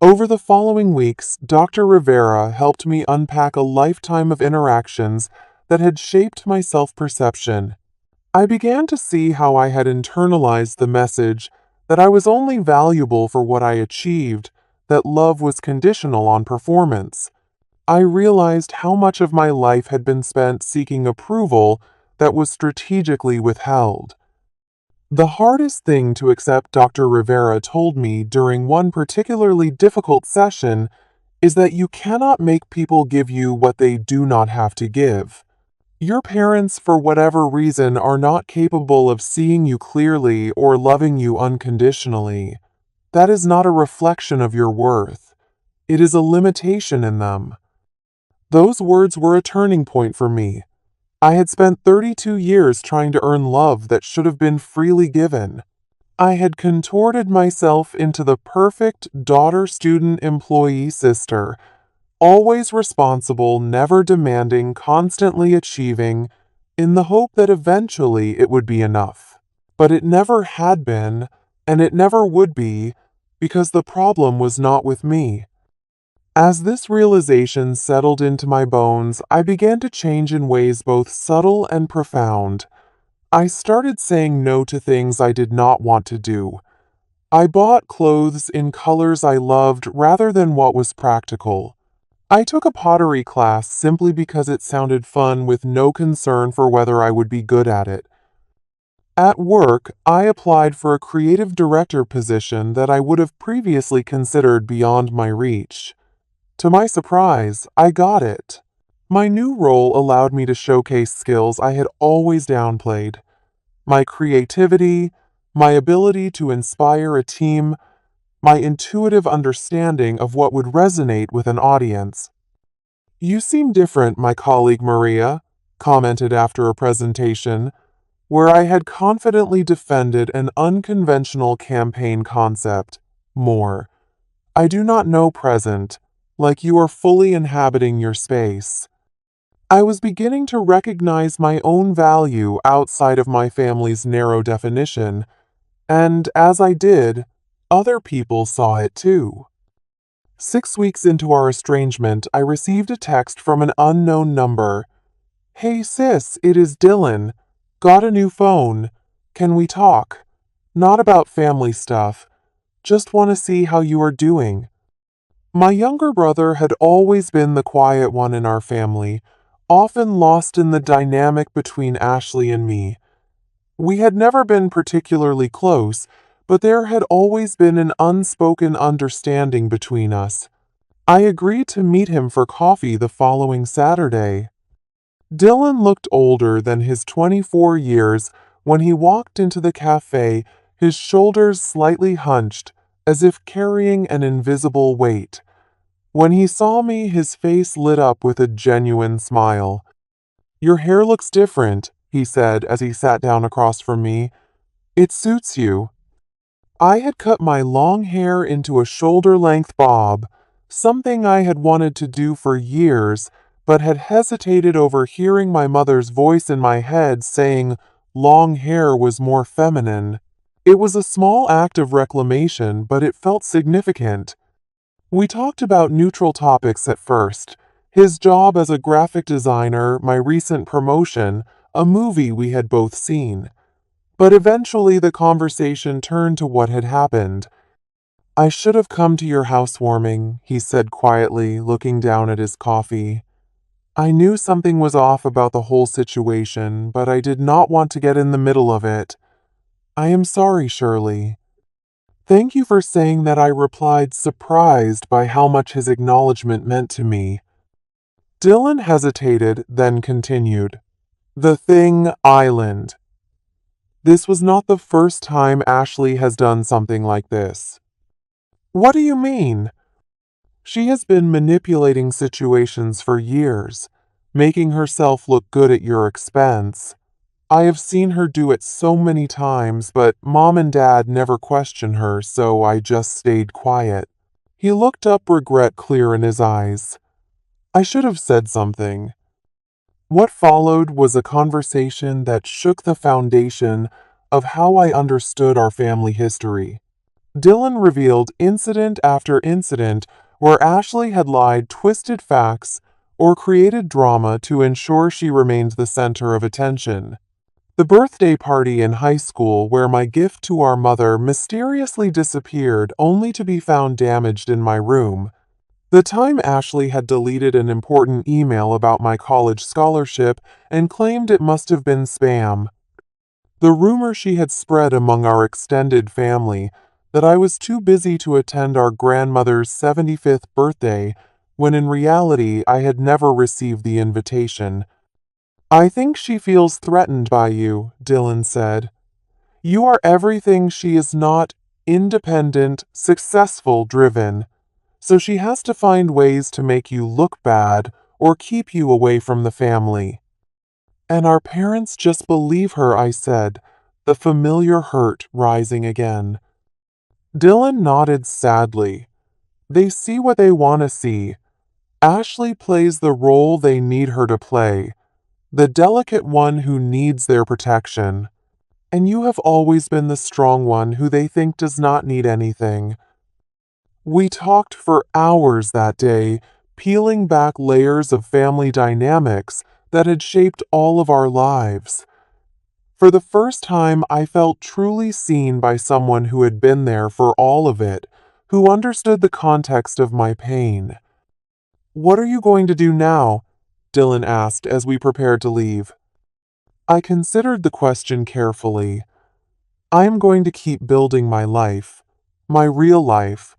Over the following weeks, Dr. Rivera helped me unpack a lifetime of interactions that had shaped my self-perception. I began to see how I had internalized the message that I was only valuable for what I achieved, that love was conditional on performance. I realized how much of my life had been spent seeking approval that was strategically withheld. The hardest thing to accept, Dr. Rivera told me during one particularly difficult session, is that you cannot make people give you what they do not have to give. Your parents, for whatever reason, are not capable of seeing you clearly or loving you unconditionally. That is not a reflection of your worth. It is a limitation in them. Those words were a turning point for me. I had spent 32 years trying to earn love that should have been freely given. I had contorted myself into the perfect daughter-student-employee sister, always responsible, never demanding, constantly achieving, in the hope that eventually it would be enough. But it never had been, and it never would be, because the problem was not with me. As this realization settled into my bones, I began to change in ways both subtle and profound. I started saying no to things I did not want to do. I bought clothes in colors I loved rather than what was practical. I took a pottery class simply because it sounded fun with no concern for whether I would be good at it. At work, I applied for a creative director position that I would have previously considered beyond my reach. To my surprise, I got it. My new role allowed me to showcase skills I had always downplayed. My creativity, my ability to inspire a team, my intuitive understanding of what would resonate with an audience. "You seem different," my colleague Maria commented after a presentation, where I had confidently defended an unconventional campaign concept. "More. I do not know present, like you are fully inhabiting your space." I was beginning to recognize my own value outside of my family's narrow definition, and as I did, other people saw it too. 6 weeks into our estrangement, I received a text from an unknown number. "Hey sis, it is Dylan. Got a new phone. Can we talk? Not about family stuff. Just want to see how you are doing." My younger brother had always been the quiet one in our family, often lost in the dynamic between Ashley and me. We had never been particularly close, but there had always been an unspoken understanding between us. I agreed to meet him for coffee the following Saturday. Dylan looked older than his 24 years when he walked into the cafe, his shoulders slightly hunched, as if carrying an invisible weight. When he saw me, his face lit up with a genuine smile. "Your hair looks different," he said as he sat down across from me. "It suits you." I had cut my long hair into a shoulder-length bob, something I had wanted to do for years, but had hesitated over hearing my mother's voice in my head saying, long hair was more feminine. It was a small act of reclamation, but it felt significant. We talked about neutral topics at first: his job as a graphic designer, my recent promotion, a movie we had both seen. But eventually the conversation turned to what had happened. "I should have come to your housewarming," he said quietly, looking down at his coffee. "I knew something was off about the whole situation, but I did not want to get in the middle of it. I am sorry, Shirley." "Thank you for saying that," I replied, surprised by how much his acknowledgement meant to me. Dylan hesitated, then continued. "The Thing Island. This was not the first time Ashley has done something like this." "What do you mean?" "She has been manipulating situations for years, making herself look good at your expense. I have seen her do it so many times, but Mom and Dad never question her, so I just stayed quiet." He looked up, regret clear in his eyes. I should have said something. What followed was a conversation that shook the foundation of how I understood our family history. Dylan revealed incident after incident where Ashley had lied, twisted facts, or created drama to ensure she remained the center of attention. The birthday party in high school where my gift to our mother mysteriously disappeared only to be found damaged in my room. The time Ashley had deleted an important email about my college scholarship and claimed it must have been spam. The rumor she had spread among our extended family that I was too busy to attend our grandmother's 75th birthday, when in reality I had never received the invitation. "I think she feels threatened by you," Dylan said. "You are everything she is not: independent, successful, driven. So she has to find ways to make you look bad or keep you away from the family." "And our parents just believe her," I said, the familiar hurt rising again. Dylan nodded sadly. "They see what they want to see. Ashley plays the role they need her to play, the delicate one who needs their protection. And you have always been the strong one who they think does not need anything." We talked for hours that day, peeling back layers of family dynamics that had shaped all of our lives. For the first time, I felt truly seen by someone who had been there for all of it, who understood the context of my pain. "What are you going to do now?" Dylan asked as we prepared to leave. I considered the question carefully. "I am going to keep building my life, my real life,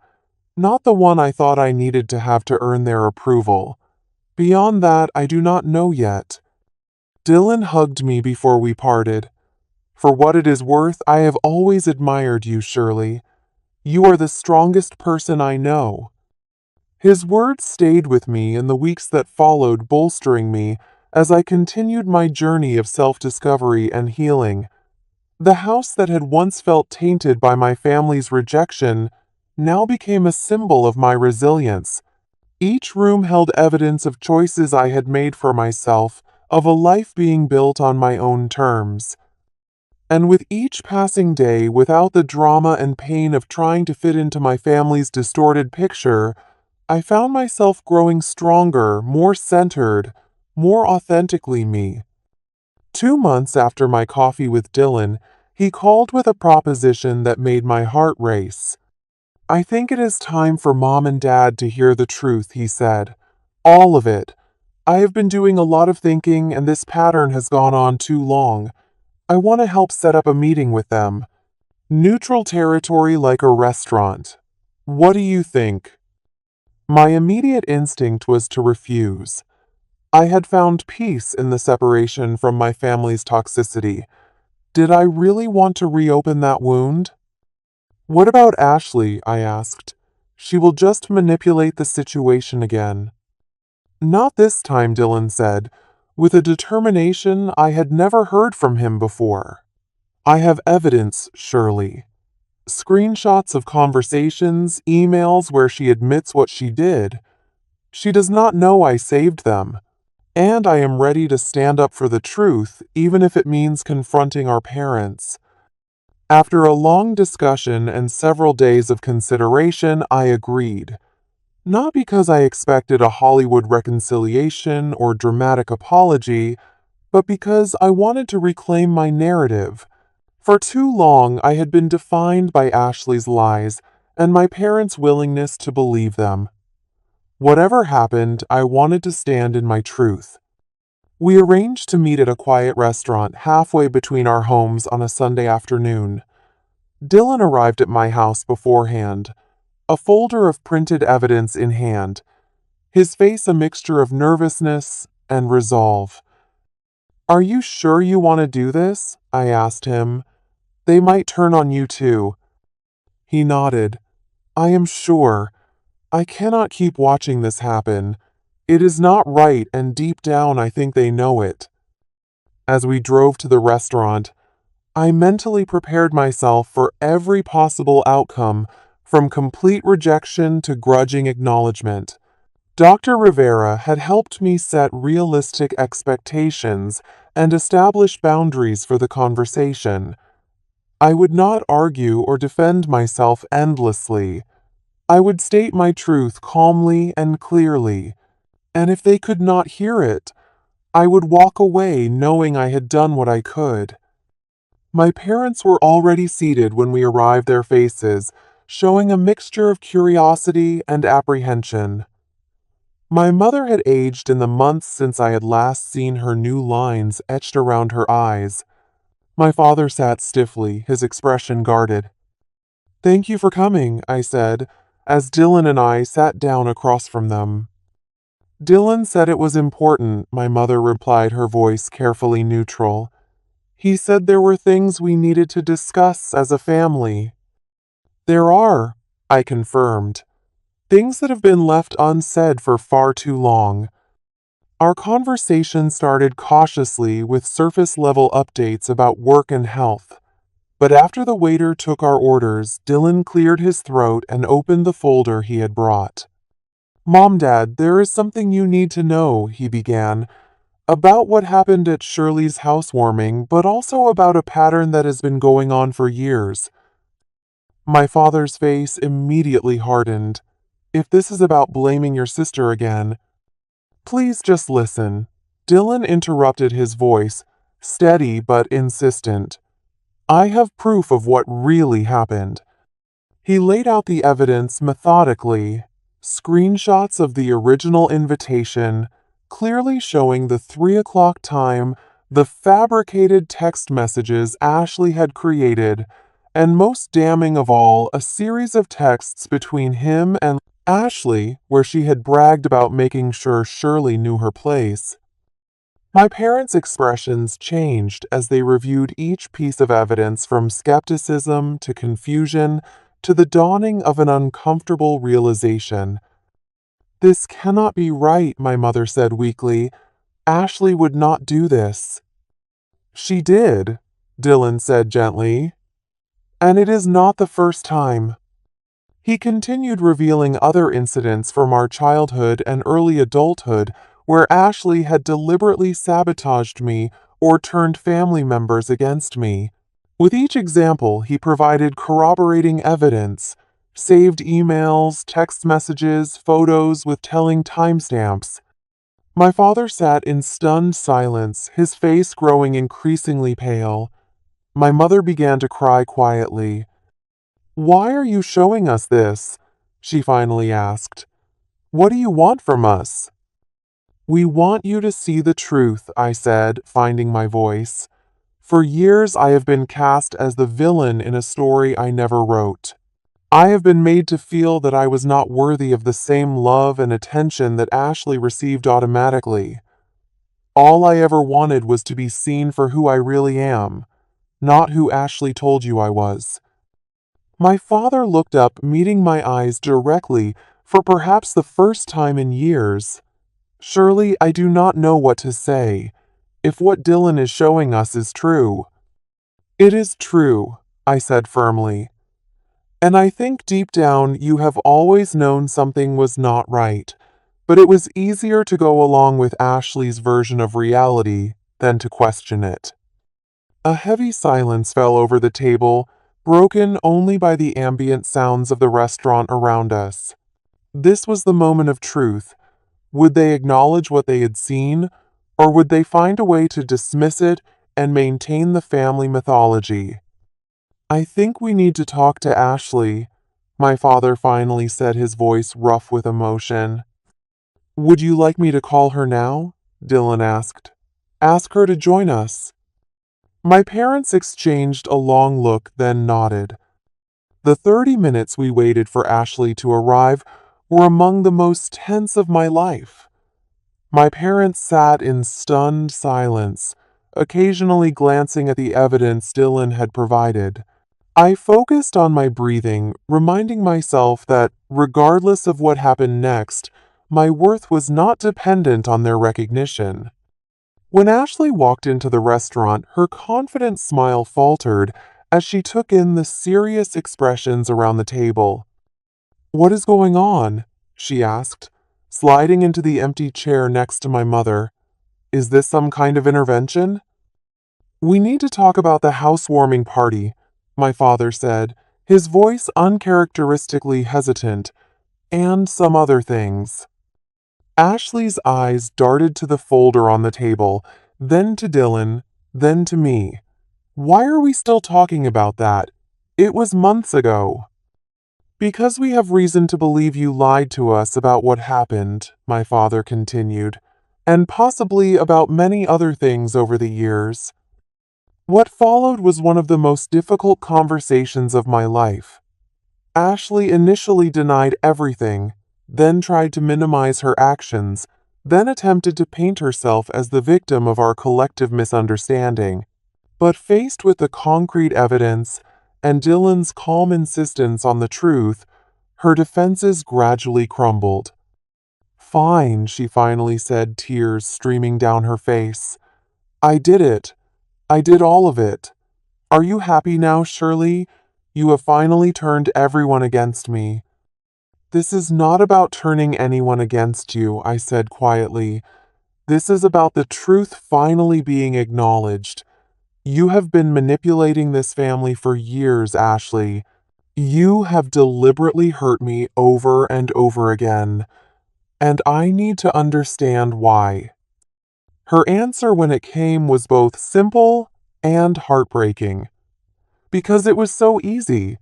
not the one I thought I needed to have to earn their approval. Beyond that, I do not know yet." Dylan hugged me before we parted. "For what it is worth, I have always admired you, Shirley. You are the strongest person I know." His words stayed with me in the weeks that followed, bolstering me as I continued my journey of self-discovery and healing. The house that had once felt tainted by my family's rejection now became a symbol of my resilience. Each room held evidence of choices I had made for myself, of a life being built on my own terms. And with each passing day, without the drama and pain of trying to fit into my family's distorted picture, I found myself growing stronger, more centered, more authentically me. 2 months after my coffee with Dylan, he called with a proposition that made my heart race. "I think it is time for Mom and Dad to hear the truth," he said. "All of it. I have been doing a lot of thinking, and this pattern has gone on too long. I want to help set up a meeting with them. Neutral territory like a restaurant. What do you think?" My immediate instinct was to refuse. I had found peace in the separation from my family's toxicity. Did I really want to reopen that wound? "What about Ashley?" I asked. "She will just manipulate the situation again." "Not this time," Dylan said, with a determination I had never heard from him before. "I have evidence, Shirley. Screenshots of conversations, emails where she admits what she did. She does not know I saved them. And I am ready to stand up for the truth, even if it means confronting our parents. After a long discussion and several days of consideration, I agreed. Not because I expected a Hollywood reconciliation or dramatic apology, but because I wanted to reclaim my narrative. For too long, I had been defined by Ashley's lies and my parents' willingness to believe them. Whatever happened, I wanted to stand in my truth. We arranged to meet at a quiet restaurant halfway between our homes on a Sunday afternoon. Dylan arrived at my house beforehand, a folder of printed evidence in hand, his face a mixture of nervousness and resolve. "Are you sure you want to do this?" I asked him. "They might turn on you too." He nodded. "I am sure. I cannot keep watching this happen. It is not right, and deep down I think they know it." As we drove to the restaurant, I mentally prepared myself for every possible outcome, from complete rejection to grudging acknowledgement. Dr. Rivera had helped me set realistic expectations and establish boundaries for the conversation. I would not argue or defend myself endlessly. I would state my truth calmly and clearly, and if they could not hear it, I would walk away knowing I had done what I could. My parents were already seated when we arrived, their faces showing a mixture of curiosity and apprehension. My mother had aged in the months since I had last seen her, new lines etched around her eyes. My father sat stiffly, his expression guarded. "Thank you for coming," I said, as Dylan and I sat down across from them. "Dylan said it was important," my mother replied, her voice carefully neutral. "He said there were things we needed to discuss as a family." "There are," I confirmed. "Things that have been left unsaid for far too long." Our conversation started cautiously with surface-level updates about work and health. But after the waiter took our orders, Dylan cleared his throat and opened the folder he had brought. "Mom, Dad, there is something you need to know," he began, "about what happened at Shirley's housewarming, but also about a pattern that has been going on for years." My father's face immediately hardened. "If this is about blaming your sister again—" "Please just listen." Dylan interrupted, his voice steady but insistent. "I have proof of what really happened." He laid out the evidence methodically, screenshots of the original invitation, clearly showing the 3 o'clock time, the fabricated text messages Ashley had created, and most damning of all, a series of texts between him and Ashley where she had bragged about making sure Shirley knew her place. My parents' expressions changed as they reviewed each piece of evidence, from skepticism to confusion to the dawning of an uncomfortable realization. "This cannot be right," my mother said weakly. "Ashley would not do this." "She did," Dylan said gently. "And it is not the first time." He continued, revealing other incidents from our childhood and early adulthood where Ashley had deliberately sabotaged me or turned family members against me. With each example, he provided corroborating evidence, saved emails, text messages, photos with telling timestamps. My father sat in stunned silence, his face growing increasingly pale. My mother began to cry quietly. "Why are you showing us this?" she finally asked. "What do you want from us?" "We want you to see the truth," I said, finding my voice. "For years I have been cast as the villain in a story I never wrote. I have been made to feel that I was not worthy of the same love and attention that Ashley received automatically. All I ever wanted was to be seen for who I really am, not who Ashley told you I was." My father looked up, meeting my eyes directly for perhaps the first time in years. "Surely I do not know what to say. If what Dylan is showing us is true." "It is true," I said firmly. "And I think deep down you have always known something was not right. but it was easier to go along with Ashley's version of reality than to question it. A heavy silence fell over the table, broken only by the ambient sounds of the restaurant around us. This was the moment of truth. Would they acknowledge what they had seen, or would they find a way to dismiss it and maintain the family mythology? I think we need to talk to Ashley, my father finally said, his voice rough with emotion. Would you like me to call her now? Dylan asked. Ask her to join us. My parents exchanged a long look, then nodded. The 30 minutes we waited for Ashley to arrive were among the most tense of my life. My parents sat in stunned silence, occasionally glancing at the evidence Dylan had provided. I focused on my breathing, reminding myself that, regardless of what happened next, my worth was not dependent on their recognition. When Ashley walked into the restaurant, her confident smile faltered as she took in the serious expressions around the table. What is going on? She asked, sliding into the empty chair next to my mother. Is this some kind of intervention? We need to talk about the housewarming party, my father said, his voice uncharacteristically hesitant, and some other things. Ashley's eyes darted to the folder on the table, then to Dylan, then to me. Why are we still talking about that? It was months ago. Because we have reason to believe you lied to us about what happened, my father continued, and possibly about many other things over the years. What followed was one of the most difficult conversations of my life. Ashley initially denied everything, then tried to minimize her actions, then attempted to paint herself as the victim of our collective misunderstanding. But faced with the concrete evidence and Dylan's calm insistence on the truth, her defenses gradually crumbled. Fine, she finally said, tears streaming down her face. I did it. I did all of it. Are you happy now, Shirley? You have finally turned everyone against me. This is not about turning anyone against you, I said quietly. This is about the truth finally being acknowledged. You have been manipulating this family for years, Ashley. You have deliberately hurt me over and over again, and I need to understand why. Her answer when it came was both simple and heartbreaking. Because it was so easy.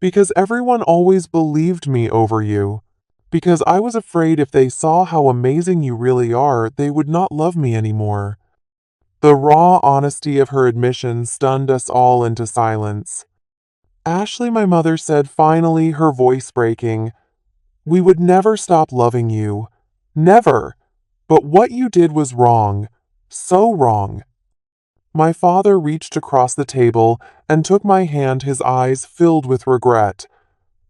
Because everyone always believed me over you. Because I was afraid if they saw how amazing you really are, they would not love me anymore. The raw honesty of her admission stunned us all into silence. Ashley, my mother said finally, her voice breaking, we would never stop loving you. Never. But what you did was wrong. So wrong. My father reached across the table and took my hand, his eyes filled with regret.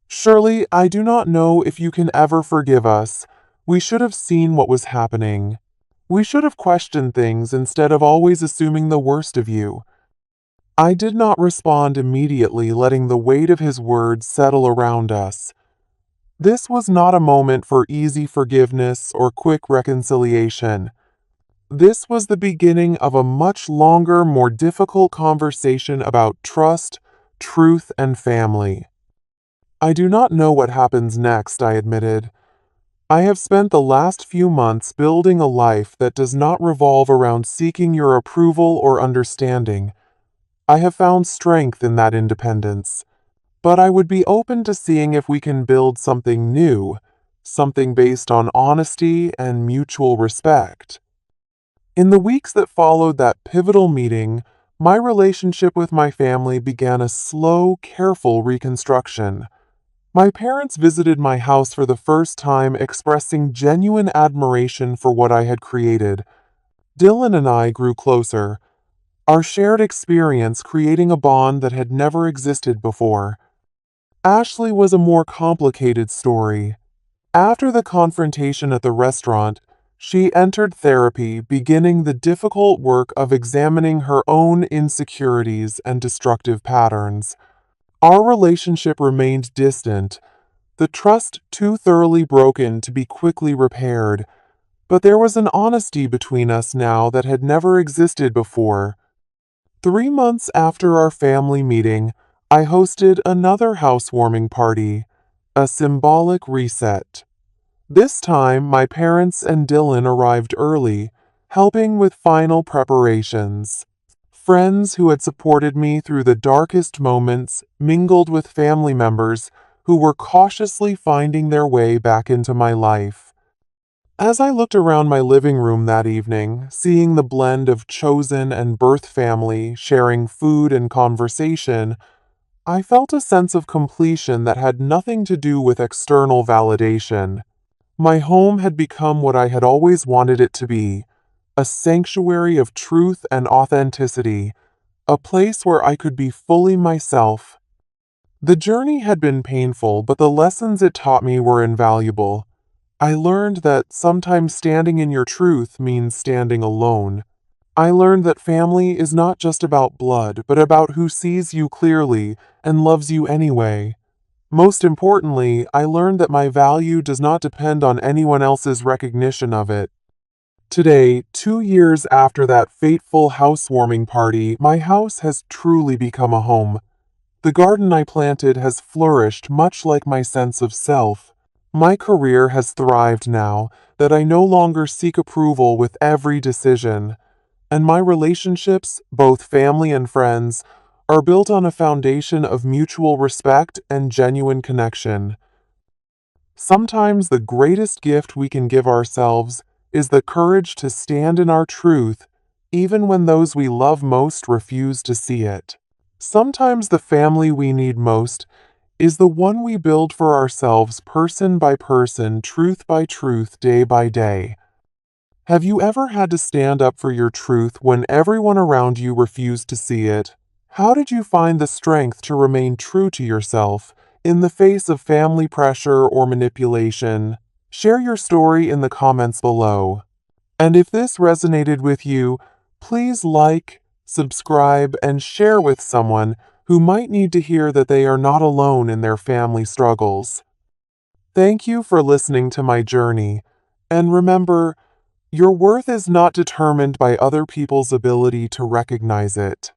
Shirley, I do not know if you can ever forgive us. We should have seen what was happening. We should have questioned things instead of always assuming the worst of you. I did not respond immediately, letting the weight of his words settle around us. This was not a moment for easy forgiveness or quick reconciliation. This was the beginning of a much longer, more difficult conversation about trust, truth, and family. I do not know what happens next, I admitted. I have spent the last few months building a life that does not revolve around seeking your approval or understanding. I have found strength in that independence. But I would be open to seeing if we can build something new, something based on honesty and mutual respect. In the weeks that followed that pivotal meeting, my relationship with my family began a slow, careful reconstruction. My parents visited my house for the first time, expressing genuine admiration for what I had created. Dylan and I grew closer, our shared experience creating a bond that had never existed before. Ashley was a more complicated story. After the confrontation at the restaurant, she entered therapy, beginning the difficult work of examining her own insecurities and destructive patterns. Our relationship remained distant, the trust too thoroughly broken to be quickly repaired. But there was an honesty between us now that had never existed before. 3 months after our family meeting, I hosted another housewarming party, a symbolic reset. This time, my parents and Dylan arrived early, helping with final preparations. Friends who had supported me through the darkest moments mingled with family members who were cautiously finding their way back into my life. As I looked around my living room that evening, seeing the blend of chosen and birth family sharing food and conversation, I felt a sense of completion that had nothing to do with external validation. My home had become what I had always wanted it to be, a sanctuary of truth and authenticity, a place where I could be fully myself. The journey had been painful, but the lessons it taught me were invaluable. I learned that sometimes standing in your truth means standing alone. I learned that family is not just about blood, but about who sees you clearly and loves you anyway. Most importantly, I learned that my value does not depend on anyone else's recognition of it. Today, 2 years after that fateful housewarming party, my house has truly become a home. The garden I planted has flourished much like my sense of self. My career has thrived now that I no longer seek approval with every decision, and my relationships, both family and friends, are built on a foundation of mutual respect and genuine connection. Sometimes the greatest gift we can give ourselves is the courage to stand in our truth, even when those we love most refuse to see it. Sometimes the family we need most is the one we build for ourselves person by person, truth by truth, day by day. Have you ever had to stand up for your truth when everyone around you refused to see it? How did you find the strength to remain true to yourself in the face of family pressure or manipulation? Share your story in the comments below. And if this resonated with you, please like, subscribe, and share with someone who might need to hear that they are not alone in their family struggles. Thank you for listening to my journey, and remember, your worth is not determined by other people's ability to recognize it.